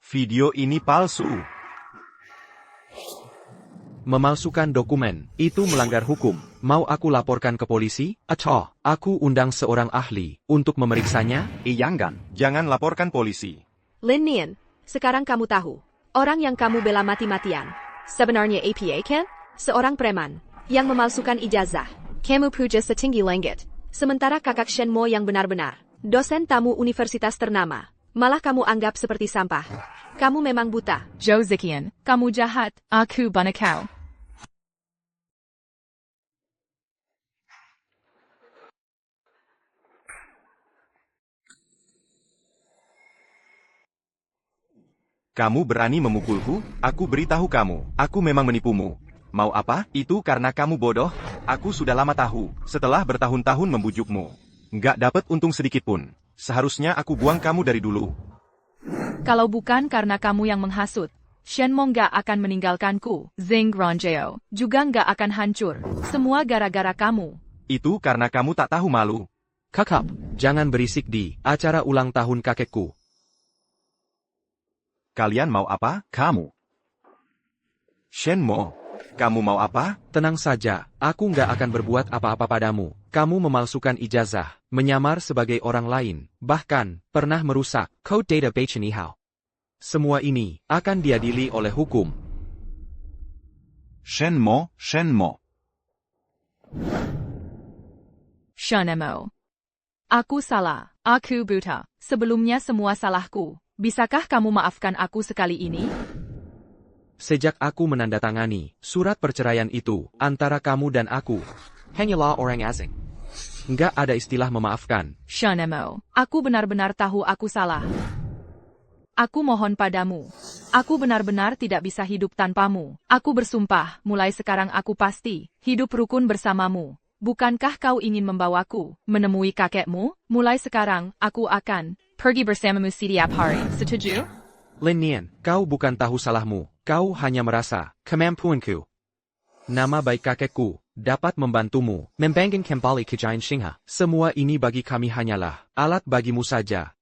Video ini palsu. Memalsukan dokumen, itu melanggar hukum. Mau aku laporkan ke polisi? Atau, aku undang seorang ahli untuk memeriksanya? Jangan. Jangan laporkan polisi. Lin Nian, sekarang kamu tahu. Orang yang kamu bela mati-matian. Sebenarnya apa kan? Seorang preman. Yang memalsukan ijazah. Kamu puja setinggi langit. Sementara kakak Shen Mo yang benar-benar. Dosen tamu universitas ternama. Malah kamu anggap seperti sampah. Kamu memang buta. Zhou Ziqian, kamu jahat. Aku bunuh kau. Kamu berani memukulku? Aku beritahu kamu, aku memang menipumu. Mau apa? Itu karena kamu bodoh? Aku sudah lama tahu, setelah bertahun-tahun membujukmu. Nggak dapat untung sedikit pun. Seharusnya aku buang kamu dari dulu. Kalau bukan karena kamu yang menghasut, Shen Mo nggak akan meninggalkanku. Zing Ronjeo juga nggak akan hancur. Semua gara-gara kamu. Itu karena kamu tak tahu malu. Kakak, jangan berisik di acara ulang tahun kakekku. Kalian mau apa? Kamu. Shen Mo, kamu mau apa? Tenang saja, aku nggak akan berbuat apa-apa padamu. Kamu memalsukan ijazah, menyamar sebagai orang lain, bahkan pernah merusak code database Nihao. Semua ini akan diadili oleh hukum. Shen Mo, Shen Mo. Shen Mo. Aku salah. Aku buta. Sebelumnya semua salahku. Bisakah kamu maafkan aku sekali ini? Sejak aku menandatangani surat perceraian itu antara kamu dan aku, hanyalah orang asing. Nggak ada istilah memaafkan. Shen Mo, aku benar-benar tahu aku salah. Aku mohon padamu. Aku benar-benar tidak bisa hidup tanpamu. Aku bersumpah, mulai sekarang aku pasti hidup rukun bersamamu. Bukankah kau ingin membawaku menemui kakekmu? Mulai sekarang, aku akan pergi bersamamu setiap hari. Setuju? Lin Nian, kau bukan tahu salahmu. Kau hanya merasa kemampuanku. Nama baik kakekku dapat membantumu membangun kembali kejayaan Xinghe. Semua ini bagi kami hanyalah alat bagimu saja.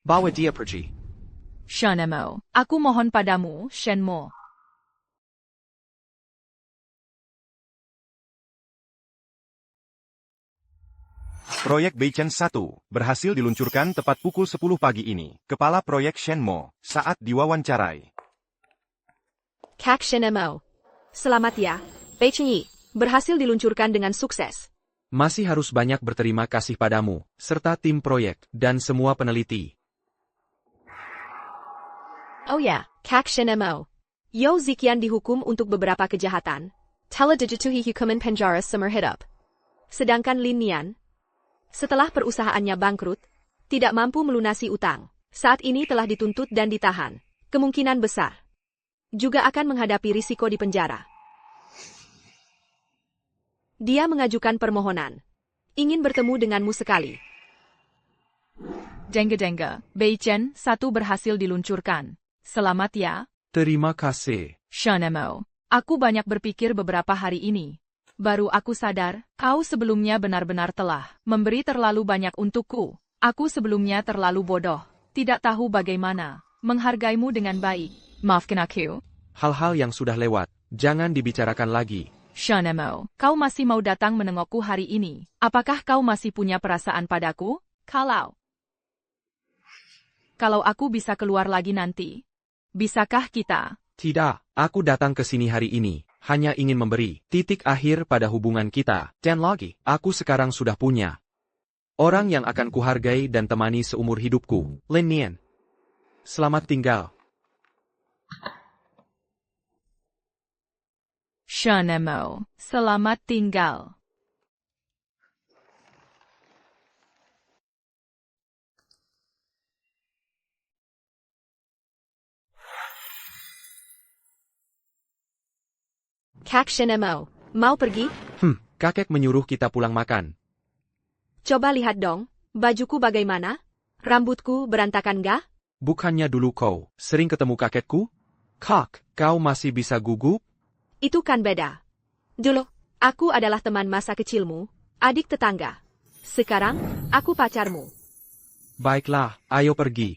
Bawa dia pergi. Shen Mo, aku mohon padamu, Shen Mo. Proyek Beichen 1 berhasil diluncurkan tepat pukul 10 pagi ini. Kepala proyek Shen Mo saat diwawancarai. Kak Shen Mo. Selamat ya, Beichen Yi. Berhasil diluncurkan dengan sukses. Masih harus banyak berterima kasih padamu, serta tim proyek, dan semua peneliti. Oh ya, Kak Shen Mo. Yo Ziqian dihukum untuk beberapa kejahatan. Telah dijatuhi hukuman penjara seumur hidup. Sedangkan Lin Nian, setelah perusahaannya bangkrut, tidak mampu melunasi utang. Saat ini telah dituntut dan ditahan. Kemungkinan besar juga akan menghadapi risiko di penjara. Dia mengajukan permohonan. Ingin bertemu denganmu sekali. Denga-denga, Beichen 1 berhasil diluncurkan. Selamat ya. Terima kasih. Shen Mo, aku banyak berpikir beberapa hari ini. Baru aku sadar, kau sebelumnya benar-benar telah memberi terlalu banyak untukku. Aku sebelumnya terlalu bodoh, tidak tahu bagaimana menghargaimu dengan baik. Maafkan aku. Hal-hal yang sudah lewat, jangan dibicarakan lagi. Shen Mo, kau masih mau datang menengokku hari ini? Apakah kau masih punya perasaan padaku? Kalau aku bisa keluar lagi nanti, bisakah kita? Tidak, aku datang ke sini hari ini hanya ingin memberi titik akhir pada hubungan kita. Dan lagi, aku sekarang sudah punya orang yang akan kuhargai dan temani seumur hidupku, Lin Nian. Selamat tinggal. Shen Mo, selamat tinggal. Kak Shen Mo, mau pergi? Kakek menyuruh kita pulang makan. Coba lihat dong, bajuku bagaimana? Rambutku berantakan gak? Bukannya dulu kau sering ketemu kakekku? Kak, kau masih bisa gugup? Itu kan beda. Dulu, aku adalah teman masa kecilmu, adik tetangga. Sekarang, aku pacarmu. Baiklah, ayo pergi.